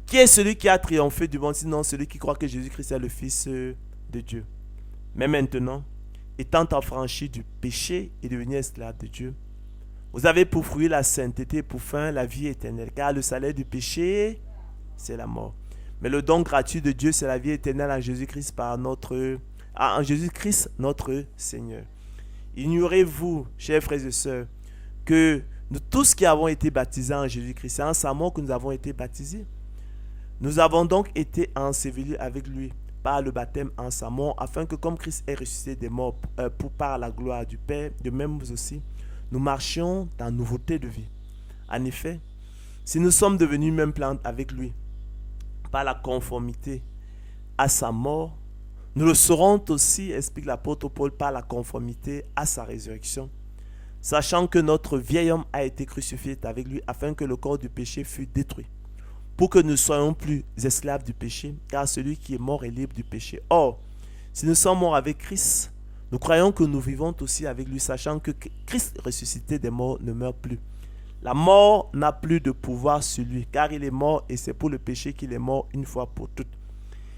Qui est celui qui a triomphé du monde, sinon celui qui croit que Jésus-Christ est le Fils de Dieu? Mais maintenant, étant affranchi du péché et devenu esclave de Dieu, vous avez pour fruit la sainteté et pour fin la vie éternelle. Car le salaire du péché, c'est la mort. Mais le don gratuit de Dieu, c'est la vie éternelle en Jésus-Christ en Jésus-Christ notre Seigneur. Ignorez-vous, chers frères et sœurs, que nous tous qui avons été baptisés en Jésus-Christ, c'est en sa mort que nous avons été baptisés. Nous avons donc été ensevelis avec lui par le baptême en sa mort, afin que comme Christ est ressuscité des morts par la gloire du Père, de même vous aussi, nous marchions dans la nouveauté de vie. En effet, si nous sommes devenus même plantes avec lui, par la conformité à sa mort, nous le serons aussi, explique l'apôtre Paul, par la conformité à sa résurrection, sachant que notre vieil homme a été crucifié avec lui, afin que le corps du péché fût détruit, pour que nous ne soyons plus esclaves du péché, car celui qui est mort est libre du péché. Or, si nous sommes morts avec Christ, nous croyons que nous vivons aussi avec lui, sachant que Christ ressuscité des morts ne meurt plus. La mort n'a plus de pouvoir sur lui, car il est mort et c'est pour le péché qu'il est mort une fois pour toutes.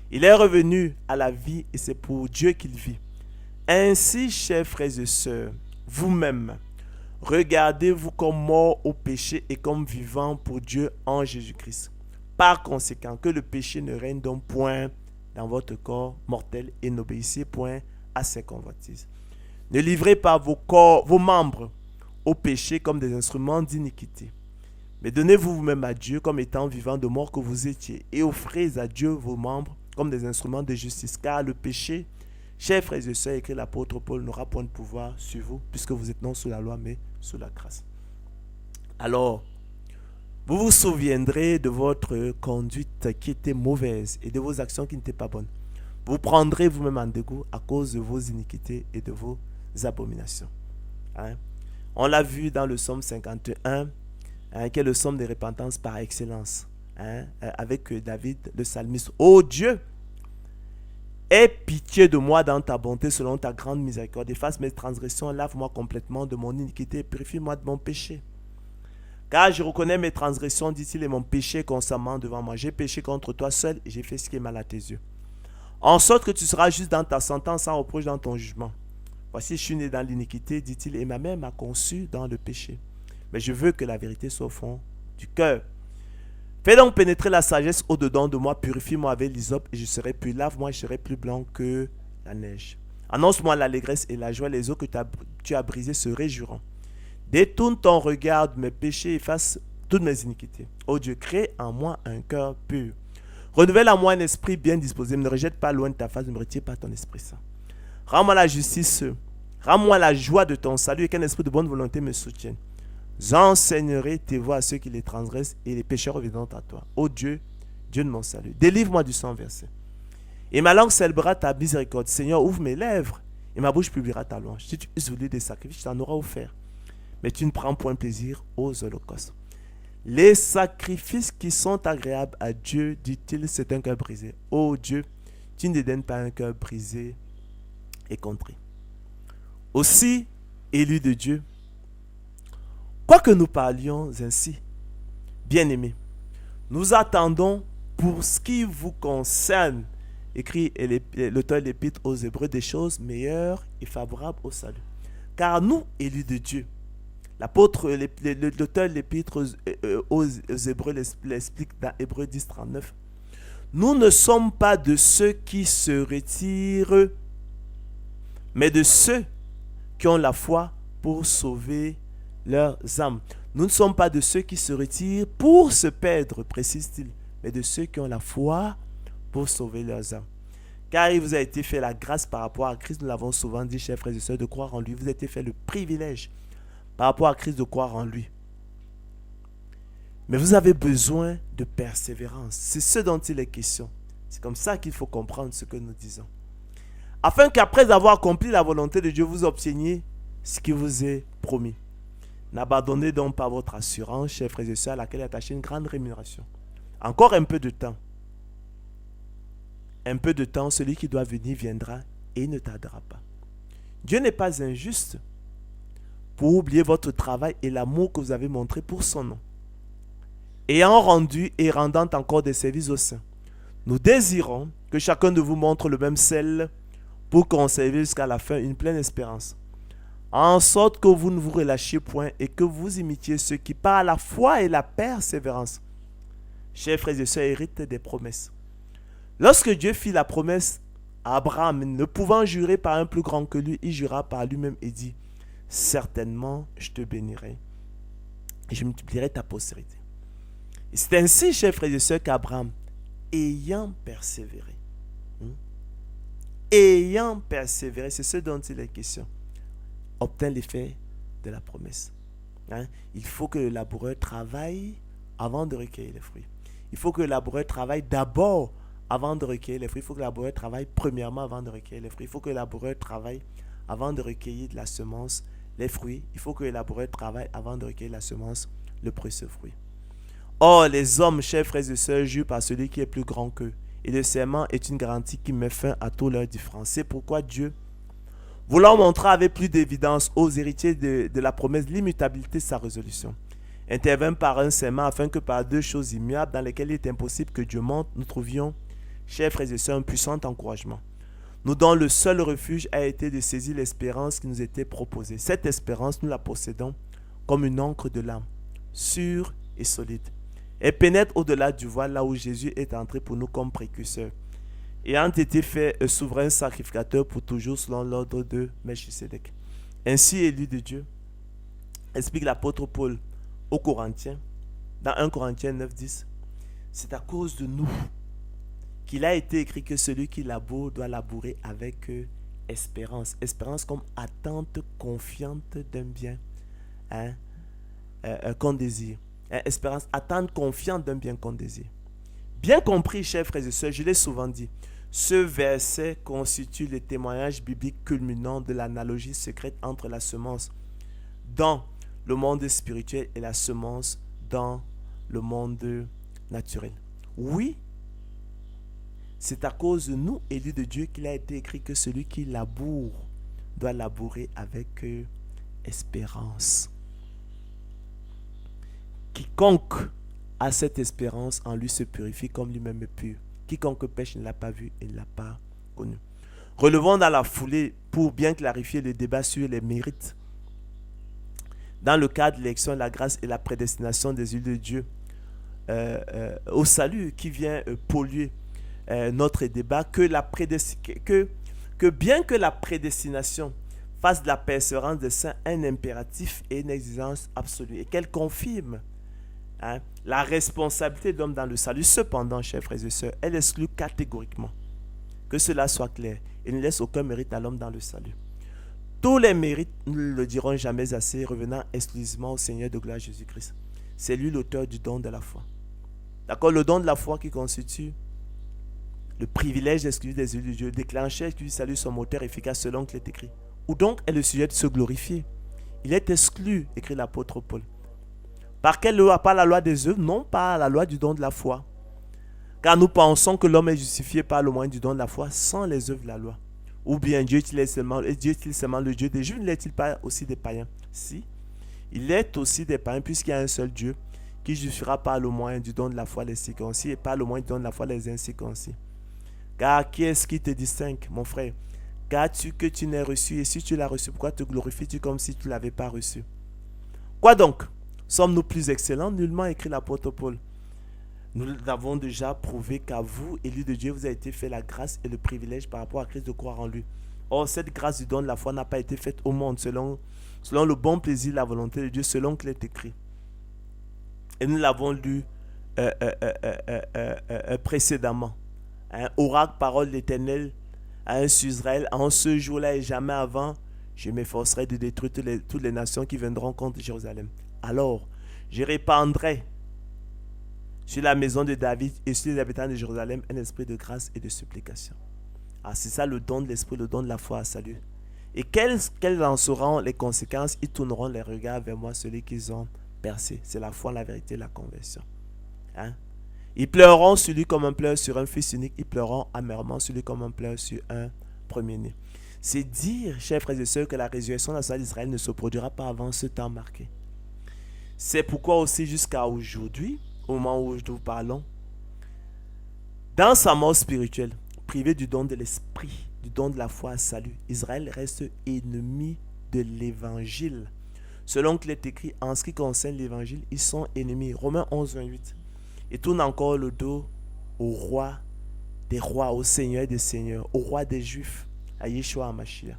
Il est revenu à la vie et c'est pour Dieu qu'il vit. Ainsi, chers frères et sœurs, vous-même, regardez-vous comme morts au péché et comme vivants pour Dieu en Jésus-Christ. Par conséquent, que le péché ne règne donc point dans votre corps mortel et n'obéissez point à ses convoitises. Ne livrez pas vos membres au péché comme des instruments d'iniquité, mais donnez-vous vous-même à Dieu comme étant vivants de mort que vous étiez, et offrez à Dieu vos membres comme des instruments de justice, car le péché, chers frères et sœurs, écrit l'apôtre Paul, n'aura point de pouvoir sur vous, puisque vous êtes non sous la loi, mais sous la grâce. Alors, vous vous souviendrez de votre conduite qui était mauvaise et de vos actions qui n'étaient pas bonnes. Vous prendrez vous-même en dégoût à cause de vos iniquités et de vos abominations. Hein? On l'a vu dans le psaume 51, qui est le psaume de repentance par excellence, avec David, le psalmiste. Ô Dieu, aie pitié de moi dans ta bonté selon ta grande miséricorde. Efface mes transgressions, lave-moi complètement de mon iniquité et purifie-moi de mon péché. Car je reconnais mes transgressions, dit-il, et mon péché constamment devant moi. J'ai péché contre toi seul et j'ai fait ce qui est mal à tes yeux. En sorte que tu seras juste dans ta sentence, sans reproche dans ton jugement. Voici, je suis né dans l'iniquité, dit-il, et ma mère m'a conçu dans le péché. Mais je veux que la vérité soit au fond du cœur. Fais donc pénétrer la sagesse au-dedans de moi, purifie-moi avec l'hysope, et je serai plus lave-moi, et je serai plus blanc que la neige. Annonce-moi l'allégresse et la joie, les eaux que tu as brisées se réjouiront. Détourne ton regard de mes péchés, efface toutes mes iniquités. Ô Dieu, crée en moi un cœur pur. Renouvelle en moi un esprit bien disposé. Ne me rejette pas loin de ta face, ne me retire pas ton esprit saint. Rends-moi la justice, rends-moi la joie de ton salut et qu'un esprit de bonne volonté me soutienne. J'enseignerai tes voies à ceux qui les transgressent et les pécheurs reviendront à toi. Ô Dieu, Dieu de mon salut, délivre-moi du sang versé. Et ma langue célébrera ta miséricorde. Seigneur, ouvre mes lèvres et ma bouche publiera ta louange. Si tu es voulu des sacrifices, tu t'en auras offert. Mais tu ne prends point plaisir aux holocaustes. Les sacrifices qui sont agréables à Dieu, dit-il, c'est un cœur brisé. Ô Dieu, tu ne dédaignes pas un cœur brisé et contré. Aussi, élus de Dieu, quoique nous parlions ainsi, bien-aimés, nous attendons pour ce qui vous concerne, écrit l'auteur de l'Épître aux Hébreux, des choses meilleures et favorables au salut. Car nous, élus de Dieu, l'auteur de l'Épître aux Hébreux l'explique dans Hébreux 10, 39. Nous ne sommes pas de ceux qui se retirent, mais de ceux qui ont la foi pour sauver leurs âmes. Nous ne sommes pas de ceux qui se retirent pour se perdre, précise-t-il, mais de ceux qui ont la foi pour sauver leurs âmes. Car il vous a été fait la grâce par rapport à Christ, nous l'avons souvent dit, chers frères et sœurs, de croire en lui. Vous a été fait le privilège par rapport à Christ de croire en lui. Mais vous avez besoin de persévérance. C'est ce dont il est question. C'est comme ça qu'il faut comprendre ce que nous disons. Afin qu'après avoir accompli la volonté de Dieu, vous obteniez ce qui vous est promis. N'abandonnez donc pas votre assurance, chers frères et sœurs, à laquelle est attachée une grande rémunération. Encore un peu de temps. Un peu de temps, celui qui doit venir viendra et il ne tardera pas. Dieu n'est pas injuste pour oublier votre travail et l'amour que vous avez montré pour son nom. Ayant rendu et rendant encore des services aux saints, nous désirons que chacun de vous montre le même zèle pour conserver jusqu'à la fin une pleine espérance, en sorte que vous ne vous relâchiez point et que vous imitiez ceux qui, par la foi et la persévérance, chers frères et sœurs, héritent des promesses. Lorsque Dieu fit la promesse à Abraham, ne pouvant jurer par un plus grand que lui, il jura par lui-même et dit, certainement je te bénirai et je multiplierai ta postérité. Et c'est ainsi, chers frères et sœurs, qu'Abraham, ayant persévéré, c'est ce dont il est question, obtint l'effet de la promesse. Il faut que le laboureur travaille avant de recueillir les fruits. Il faut que le laboureur travaille d'abord avant de recueillir les fruits. Il faut que le laboureur travaille premièrement avant de recueillir les fruits. Il faut que le laboureur travaille avant de recueillir de la semence les fruits. Il faut que le laboureur travaille avant de recueillir la semence, le précieux fruit. Or, les hommes, chers frères et sœurs, jurent par celui qui est plus grand qu'eux. Et le serment est une garantie qui met fin à tous leurs différences. C'est pourquoi Dieu, voulant montrer avec plus d'évidence aux héritiers de la promesse l'immutabilité de sa résolution, intervint par un serment afin que par deux choses immuables dans lesquelles il est impossible que Dieu monte, nous trouvions, chers frères et sœurs, un puissant encouragement. Nous dont le seul refuge a été de saisir l'espérance qui nous était proposée. Cette espérance, nous la possédons comme une encre de l'âme, sûre et solide. Elle pénètre au-delà du voile, là où Jésus est entré pour nous comme précurseur, ayant été fait souverain sacrificateur pour toujours selon l'ordre de Melchisédek. Ainsi élu de Dieu, explique l'apôtre Paul aux Corinthiens, dans 1 Corinthiens 9, 10, c'est à cause de nous qu'il a été écrit que celui qui laboure doit labourer avec espérance. Espérance comme attente confiante d'un bien. qu'on désire. Espérance, attendre confiant d'un bien qu'on désire. Bien compris, chers frères et sœurs, je l'ai souvent dit, ce verset constitue le témoignage biblique culminant de l'analogie secrète entre la semence dans le monde spirituel et la semence dans le monde naturel. Oui, c'est à cause de nous, élus de Dieu, qu'il a été écrit que celui qui laboure doit labourer avec espérance. Quiconque a cette espérance en lui se purifie comme lui-même est pur. Quiconque pêche ne l'a pas vu et ne l'a pas connu. Relevons dans la foulée, pour bien clarifier le débat sur les mérites, dans le cadre de l'élection, la grâce et la prédestination des élus de Dieu au salut qui vient polluer notre débat, que bien que la prédestination fasse de la persévérance des saints un impératif et une exigence absolue, et qu'elle confirme la responsabilité de l'homme dans le salut, cependant, chers frères et sœurs, elle exclut catégoriquement, que cela soit clair, et ne laisse aucun mérite à l'homme dans le salut. Tous les mérites, nous ne le dirons jamais assez, revenant exclusivement au Seigneur de gloire Jésus-Christ. C'est lui l'auteur du don de la foi. D'accord, le don de la foi qui constitue le privilège exclusif des élus de Dieu, déclencheur du salut, son moteur efficace selon qu'il est écrit. Ou donc est le sujet de se glorifier. Il est exclu, écrit l'apôtre Paul. Par quelle loi? Par la loi des œuvres? Non, pas la loi du don de la foi. Car nous pensons que l'homme est justifié par le moyen du don de la foi sans les œuvres de la loi. Ou bien Dieu est-il seulement le Dieu des Juifs, ne l'est-il pas aussi des païens? Si, il est aussi des païens puisqu'il y a un seul Dieu qui justifiera par le moyen du don de la foi les circoncis et par le moyen du don de la foi les incirconcis. Car qui est-ce qui te distingue, mon frère? Qu'as-tu que tu n'aies reçu? Et si tu l'as reçu, pourquoi te glorifies-tu comme si tu ne l'avais pas reçu? Quoi donc? Sommes-nous plus excellents? Nullement, écrit l'apôtre Paul. Nous avons déjà prouvé qu'à vous, élus de Dieu, vous a été fait la grâce et le privilège par rapport à Christ de croire en lui. Or, cette grâce du don de la foi n'a pas été faite au monde selon le bon plaisir, la volonté de Dieu, selon qu'il est écrit. Et nous l'avons lu précédemment. Oracle, parole de l'Éternel sur Israël, en ce jour-là et jamais avant, je m'efforcerai de détruire toutes les nations qui viendront contre Jérusalem. Alors, je répandrai sur la maison de David et sur les habitants de Jérusalem un esprit de grâce et de supplication. Ah, c'est ça le don de l'esprit, le don de la foi à salut. Et quelles en seront les conséquences? Ils tourneront les regards vers moi, celui qu'ils ont percé. C'est la foi, la vérité, la conversion. Ils pleureront sur lui comme on pleure sur un fils unique. Ils pleureront amèrement sur lui comme on pleure sur un premier-né. C'est dire, chers frères et sœurs, que la résurrection nationale d'Israël ne se produira pas avant ce temps marqué. C'est pourquoi aussi jusqu'à aujourd'hui, au moment où nous parlons, dans sa mort spirituelle, privé du don de l'esprit, du don de la foi à salut, Israël reste ennemi de l'évangile. Selon qu'il est écrit, en ce qui concerne l'évangile, ils sont ennemis. Romains 11, 28. Et tourne encore le dos au roi des rois, au Seigneur des seigneurs, au roi des Juifs, à Yeshua HaMashiach.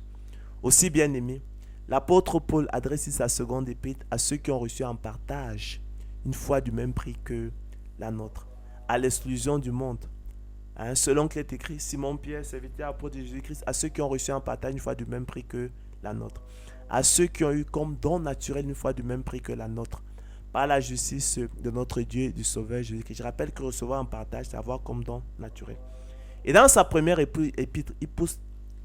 Aussi bien aimé, l'apôtre Paul adresse sa seconde épître à ceux qui ont reçu en partage une foi du même prix que la nôtre, à l'exclusion du monde. Selon qu'il est écrit, Simon-Pierre, serviteur apôtre de Jésus-Christ, à ceux qui ont reçu en partage une foi du même prix que la nôtre, à ceux qui ont eu comme don naturel une foi du même prix que la nôtre, par la justice de notre Dieu et du Sauveur Jésus-Christ. Je rappelle que recevoir en partage, c'est avoir comme don naturel. Et dans sa première épître, il pousse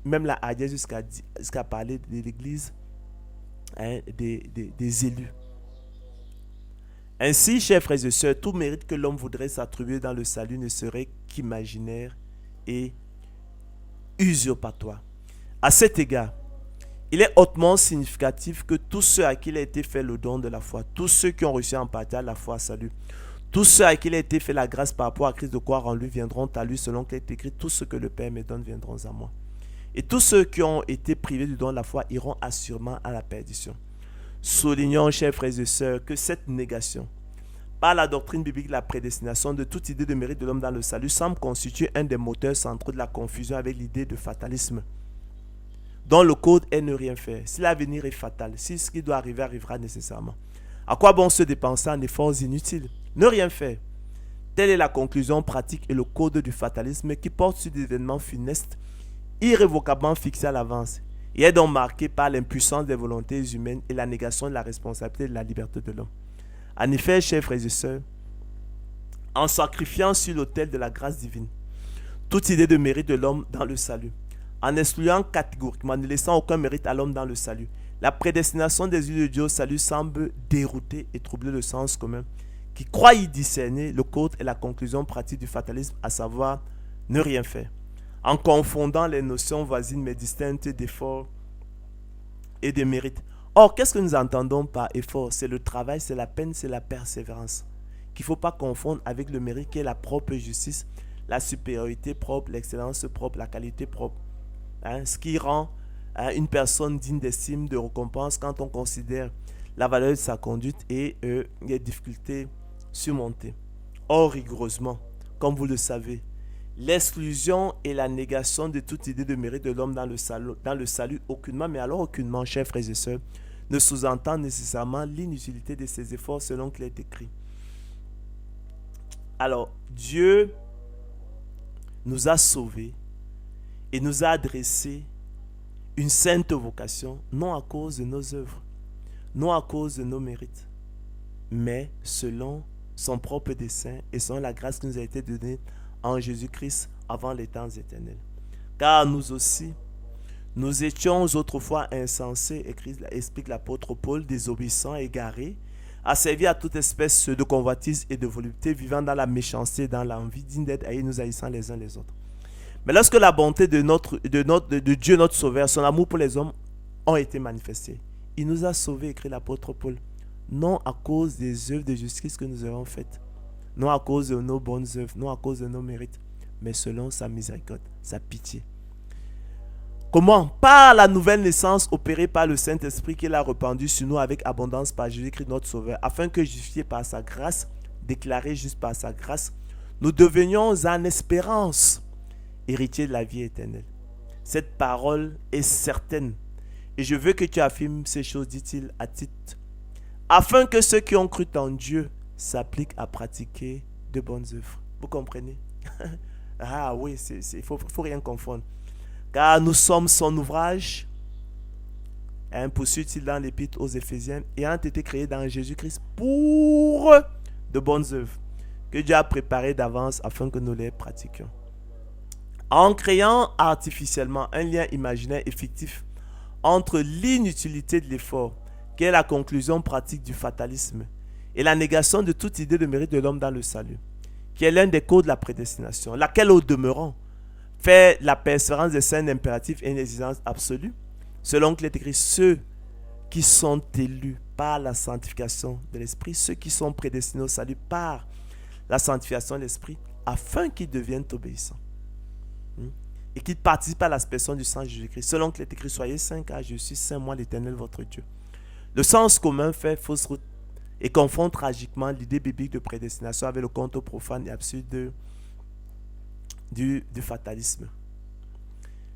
même la hardiesse jusqu'à parler de l'Église, des élus. Ainsi, chers frères et sœurs, tout mérite que l'homme voudrait s'attribuer dans le salut ne serait qu'imaginaire et usurpatoire. À cet égard, il est hautement significatif que tous ceux à qui il a été fait le don de la foi, tous ceux qui ont reçu en partage la foi à salut, tous ceux à qui il a été fait la grâce par rapport à Christ de croire en lui viendront à lui selon qu'il est écrit, tous ceux que le Père me donne viendront à moi. Et tous ceux qui ont été privés du don de la foi iront assurément à la perdition. Soulignons, chers frères et sœurs, que cette négation, par la doctrine biblique de la prédestination de toute idée de mérite de l'homme dans le salut, semble constituer un des moteurs centraux de la confusion avec l'idée de fatalisme, dont le code est ne rien faire. Si l'avenir est fatal, si ce qui doit arriver arrivera nécessairement, à quoi bon se dépenser en efforts inutiles? Ne rien faire. Telle est la conclusion pratique et le code du fatalisme qui porte sur des événements funestes, irrévocablement fixés à l'avance, et est donc marqué par l'impuissance des volontés humaines et la négation de la responsabilité et de la liberté de l'homme. En effet, chers frères et sœurs, en sacrifiant sur l'autel de la grâce divine toute idée de mérite de l'homme dans le salut, en excluant catégoriquement, ne laissant aucun mérite à l'homme dans le salut, la prédestination des yeux de Dieu au salut semble dérouter et troubler le sens commun, qui croit y discerner le code et la conclusion pratique du fatalisme, à savoir ne rien faire, en confondant les notions voisines mais distinctes d'effort et de mérite. Or, qu'est-ce que nous entendons par effort? C'est le travail, c'est la peine, c'est la persévérance, qu'il ne faut pas confondre avec le mérite qui est la propre justice, la supériorité propre, l'excellence propre, la qualité propre. Ce qui rend une personne digne d'estime, de récompense quand on considère la valeur de sa conduite et les difficultés surmontées. Or, rigoureusement, comme vous le savez, l'exclusion et la négation de toute idée de mérite de l'homme dans le salut aucunement, mais alors aucunement, chers frères et sœurs, ne sous-entend nécessairement l'inutilité de ses efforts selon qu'il est écrit. Alors, Dieu nous a sauvés et nous a adressé une sainte vocation, non à cause de nos œuvres, non à cause de nos mérites, mais selon son propre dessein et selon la grâce qui nous a été donnée en Jésus-Christ avant les temps éternels. Car nous aussi, nous étions autrefois insensés, explique l'apôtre Paul, désobéissants, égarés, asservis à toute espèce de convoitise et de volupté, vivant dans la méchanceté, dans l'envie, dignes d'être haïs, nous haïssant les uns les autres. Mais lorsque la bonté de Dieu, notre Sauveur, son amour pour les hommes ont été manifestés, il nous a sauvés, écrit l'apôtre Paul, non à cause des œuvres de justice que nous avons faites, non à cause de nos bonnes œuvres, non à cause de nos mérites, mais selon sa miséricorde, sa pitié. Comment? Par la nouvelle naissance opérée par le Saint-Esprit qu'il a répandu sur nous avec abondance par Jésus-Christ notre Sauveur, afin que justifiés par sa grâce, déclarés justes par sa grâce, nous devenions en espérance héritiers de la vie éternelle. Cette parole est certaine et je veux que tu affirmes ces choses, dit-il à Tite, afin que ceux qui ont cru en Dieu s'appliquent à pratiquer de bonnes œuvres. Vous comprenez? Ah oui, il faut rien confondre. Car nous sommes son ouvrage, poursuit-il dans l'épître aux Éphésiens, ayant été créés dans Jésus-Christ pour de bonnes œuvres, que Dieu a préparées d'avance afin que nous les pratiquions. En créant artificiellement un lien imaginaire et fictif entre l'inutilité de l'effort, qui est la conclusion pratique du fatalisme, et la négation de toute idée de mérite de l'homme dans le salut, qui est l'un des codes de la prédestination, laquelle au demeurant fait la persévérance des saints impératifs et une exigence absolue, selon qu'il est écrit, ceux qui sont élus par la sanctification de l'Esprit, ceux qui sont prédestinés au salut par la sanctification de l'Esprit, afin qu'ils deviennent obéissants. Et qu'ils participent à l'aspersion du sang de Jésus-Christ, selon qu'il est écrit, soyez saints car je suis saint, moi l'Éternel votre Dieu. Le sens commun fait fausse route et confond tragiquement l'idée biblique de prédestination avec le conte profane et absurde du fatalisme.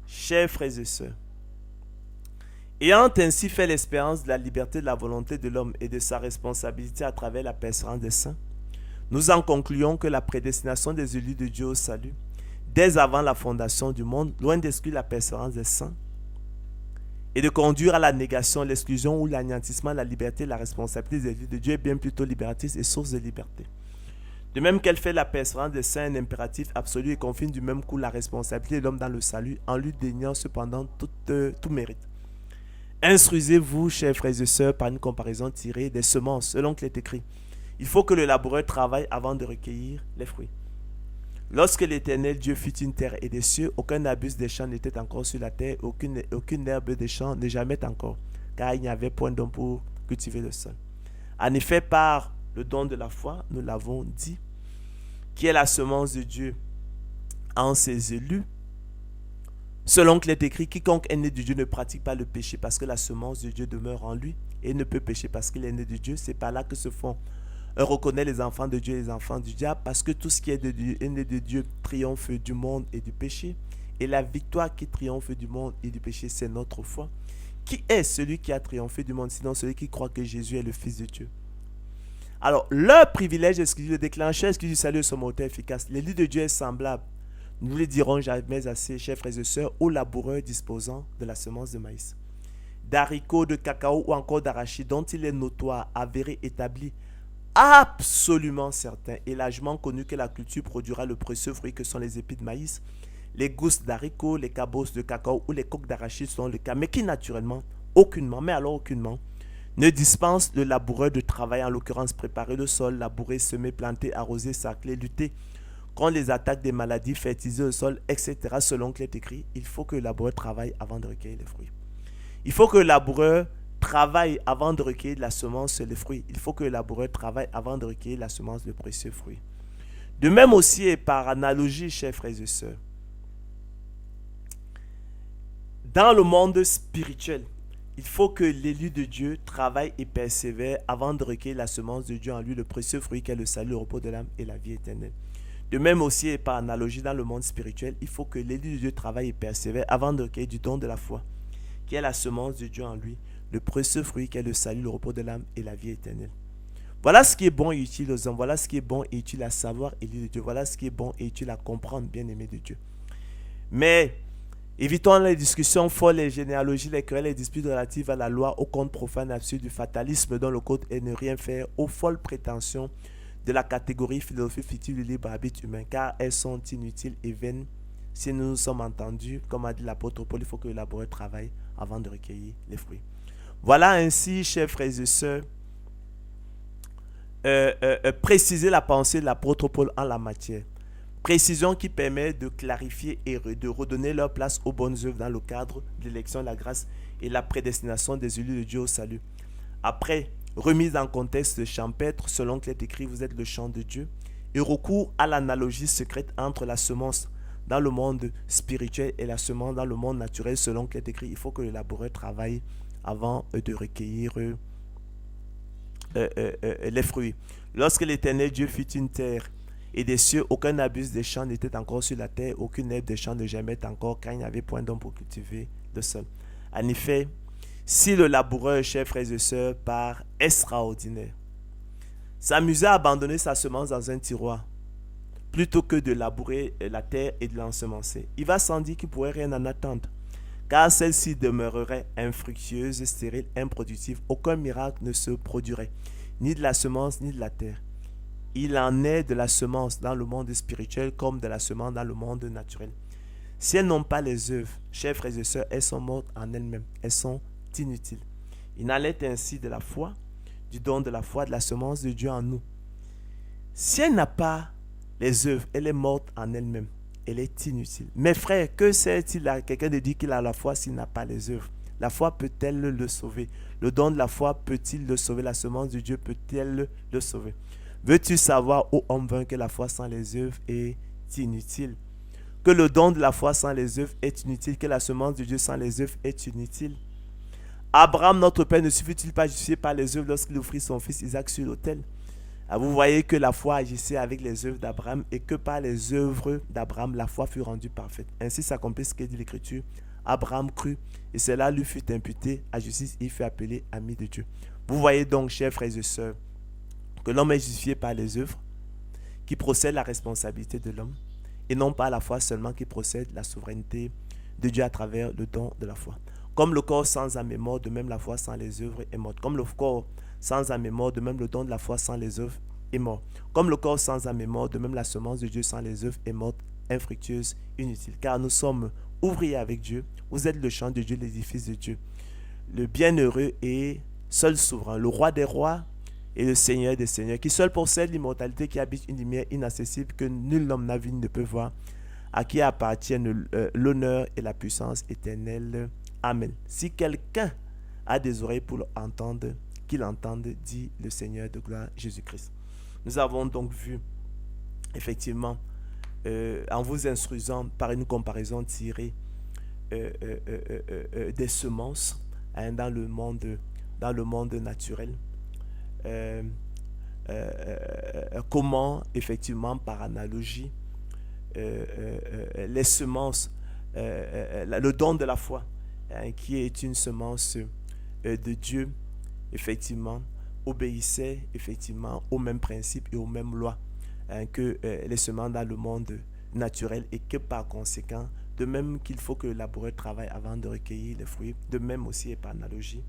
Chers frères et sœurs, ayant ainsi fait l'expérience de la liberté de la volonté de l'homme et de sa responsabilité à travers la persévérance des saints, nous en concluons que la prédestination des élus de Dieu au salut, dès avant la fondation du monde, loin d'exclure la persévérance des saints et de conduire à la négation, l'exclusion ou l'anéantissement de la liberté et la responsabilité des élus de Dieu, est bien plutôt libératrice et source de liberté. De même qu'elle fait la persévérance des saints un impératif absolu et confine du même coup la responsabilité de l'homme dans le salut, en lui déniant cependant tout mérite. Instruisez-vous, chers frères et sœurs, par une comparaison tirée des semences, selon qu'il est écrit. Il faut que le laboureur travaille avant de recueillir les fruits. Lorsque l'Éternel Dieu fit une terre et des cieux, aucun arbuste des champs n'était encore sur la terre, aucune herbe des champs n'est jamais encore, car il n'y avait point d'homme pour cultiver le sol. En effet, par le don de la foi, nous l'avons dit, qui est la semence de Dieu en ses élus, selon qu'il est écrit, quiconque est né de Dieu ne pratique pas le péché parce que la semence de Dieu demeure en lui et ne peut pécher parce qu'il est né de Dieu. C'est par là que se font reconnaît les enfants de Dieu et les enfants du diable, parce que tout ce qui est de Dieu est né de Dieu triomphe du monde et du péché, et la victoire qui triomphe du monde et du péché, c'est notre foi. Qui est celui qui a triomphé du monde, sinon celui qui croit que Jésus est le Fils de Dieu? Alors, leur privilège exclusif, le déclencheur exclusif du salut est son moteur efficace. L'élu de Dieu est semblable, nous ne le dirons jamais assez, chers frères et sœurs, aux laboureurs disposant de la semence de maïs, d'haricots, de cacao ou encore d'arachide, dont il est notoire, avéré, établi absolument certain et largement connu que la culture produira le précieux fruit que sont les épis de maïs, les gousses d'haricots, les cabosses de cacao ou les coques d'arachide sont le cas, mais qui naturellement, aucunement, mais alors aucunement, ne dispense le laboureur de travail, en l'occurrence préparer le sol, labourer, semer, planter, arroser, sarcler, lutter contre les attaques des maladies, fertiliser le sol, etc. Selon qu'il est écrit, il faut que le laboureur travaille avant de recueillir les fruits. Il faut que le laboureur travaille avant de recueillir la semence et les fruits. Il faut que le laboureur travaille avant de recueillir la semence de précieux fruits. De même aussi et par analogie, chers frères et sœurs, dans le monde spirituel, il faut que l'élu de Dieu travaille et persévère avant de recueillir la semence de Dieu en lui, le précieux fruit qu'est le salut, le repos de l'âme et la vie éternelle. De même aussi et par analogie dans le monde spirituel, il faut que l'élu de Dieu travaille et persévère avant de recueillir du don de la foi, qui est la semence de Dieu en lui, le précieux fruit qu'est le salut, le repos de l'âme et la vie éternelle. Voilà ce qui est bon et utile aux hommes, voilà ce qui est bon et utile à savoir, élu de Dieu, voilà ce qui est bon et utile à comprendre, bien-aimé de Dieu. Mais évitons les discussions folles, les généalogies, les querelles, les disputes relatives à la loi, au compte profane absurde du fatalisme dont le code est ne rien faire, aux folles prétentions de la catégorie philosophie fictive du libre arbitre humain, car elles sont inutiles et vaines. Si nous nous sommes entendus, comme a dit l'apôtre Paul, il faut que le laboureur travaille avant de recueillir les fruits. Voilà ainsi, chers frères et sœurs, préciser la pensée de l'apôtre Paul en la matière. Précision qui permet de clarifier et de redonner leur place aux bonnes œuvres dans le cadre de l'élection de la grâce et la prédestination des élus de Dieu au salut. Après, remise en contexte champêtre, selon qu'il est écrit, vous êtes le champ de Dieu, et recours à l'analogie secrète entre la semence dans le monde spirituel et la semence dans le monde naturel, selon qu'il est écrit, il faut que le laboureur travaille avant de recueillir les fruits. Lorsque l'Éternel Dieu fit une terre et des cieux, aucun abus des champs n'était encore sur la terre, aucune herbe des champs ne germait encore, car il n'y avait point d'homme pour cultiver le sol. En effet, si le laboureur, chers frères et sœurs, part extraordinaire, s'amusait à abandonner sa semence dans un tiroir, plutôt que de labourer la terre et de l'ensemencer, il va sans dire qu'il ne pourrait rien en attendre, car celle-ci demeurerait infructueuse, stérile, improductive. Aucun miracle ne se produirait, ni de la semence, ni de la terre. Il en est de la semence dans le monde spirituel comme de la semence dans le monde naturel. Si elles n'ont pas les œuvres, chers frères et sœurs, elles sont mortes en elles-mêmes, elles sont inutiles. Il en est ainsi de la foi, du don de la foi, de la semence de Dieu en nous. Si elle n'a pas les œuvres, elle est morte en elle-même, elle est inutile. Mes frères, que sert-il à quelqu'un de dire qu'il a la foi s'il n'a pas les œuvres? La foi peut-elle le sauver? Le don de la foi peut-il le sauver? La semence de Dieu peut-elle le sauver? Veux-tu savoir, ô homme vain, que la foi sans les œuvres est inutile? Que le don de la foi sans les œuvres est inutile? Que la semence de Dieu sans les œuvres est inutile? Abraham, notre père, ne suffit-il pas justifié par les œuvres lorsqu'il offrit son fils Isaac sur l'autel? Vous voyez que la foi agissait avec les œuvres d'Abraham et que par les œuvres d'Abraham, la foi fut rendue parfaite. Ainsi s'accomplit ce qu'est dit l'Écriture. Abraham crut et cela lui fut imputé à justice et il fut appelé ami de Dieu. Vous voyez donc, chers frères et sœurs, que l'homme est justifié par les œuvres qui procèdent la responsabilité de l'homme et non pas la foi seulement qui procède la souveraineté de Dieu à travers le don de la foi. Comme le corps sans âme est mort, de même la foi sans les œuvres est morte. Comme le corps sans âme est mort, de même le don de la foi sans les œuvres est mort. Comme le corps sans âme est mort, de même la semence de Dieu sans les œuvres est morte, infructueuse, inutile. Car nous sommes ouvriers avec Dieu. Vous êtes le champ de Dieu, l'édifice de Dieu. Le bienheureux et seul souverain, le roi des rois et le Seigneur des seigneurs, qui seul possède l'immortalité, qui habite une lumière inaccessible que nul homme n'a vu ne peut voir, à qui appartiennent l'honneur et la puissance éternelle. Amen. Si quelqu'un a des oreilles pour l'entendre, qu'il entende, dit le Seigneur de gloire, Jésus-Christ. Nous avons donc vu, effectivement, en vous instruisant par une comparaison tirée des semences dans le monde naturel, comment, effectivement, par analogie, les semences, le don de la foi, qui est une semence de Dieu, effectivement, obéissait effectivement aux mêmes principes et aux mêmes lois que les semences dans le monde naturel, et que par conséquent, de même qu'il faut que le laboureur travaille avant de recueillir les fruits, de même aussi et par analogie,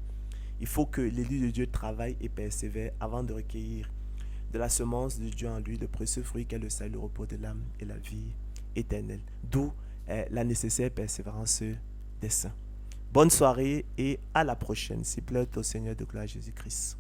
il faut que l'élu de Dieu travaille et persévère avant de recueillir de la semence de Dieu en lui, le précieux fruit qu'est le salut, le repos de l'âme et la vie éternelle. D'où la nécessaire persévérance des saints. Bonne soirée et à la prochaine, s'il plaît au Seigneur de gloire Jésus-Christ.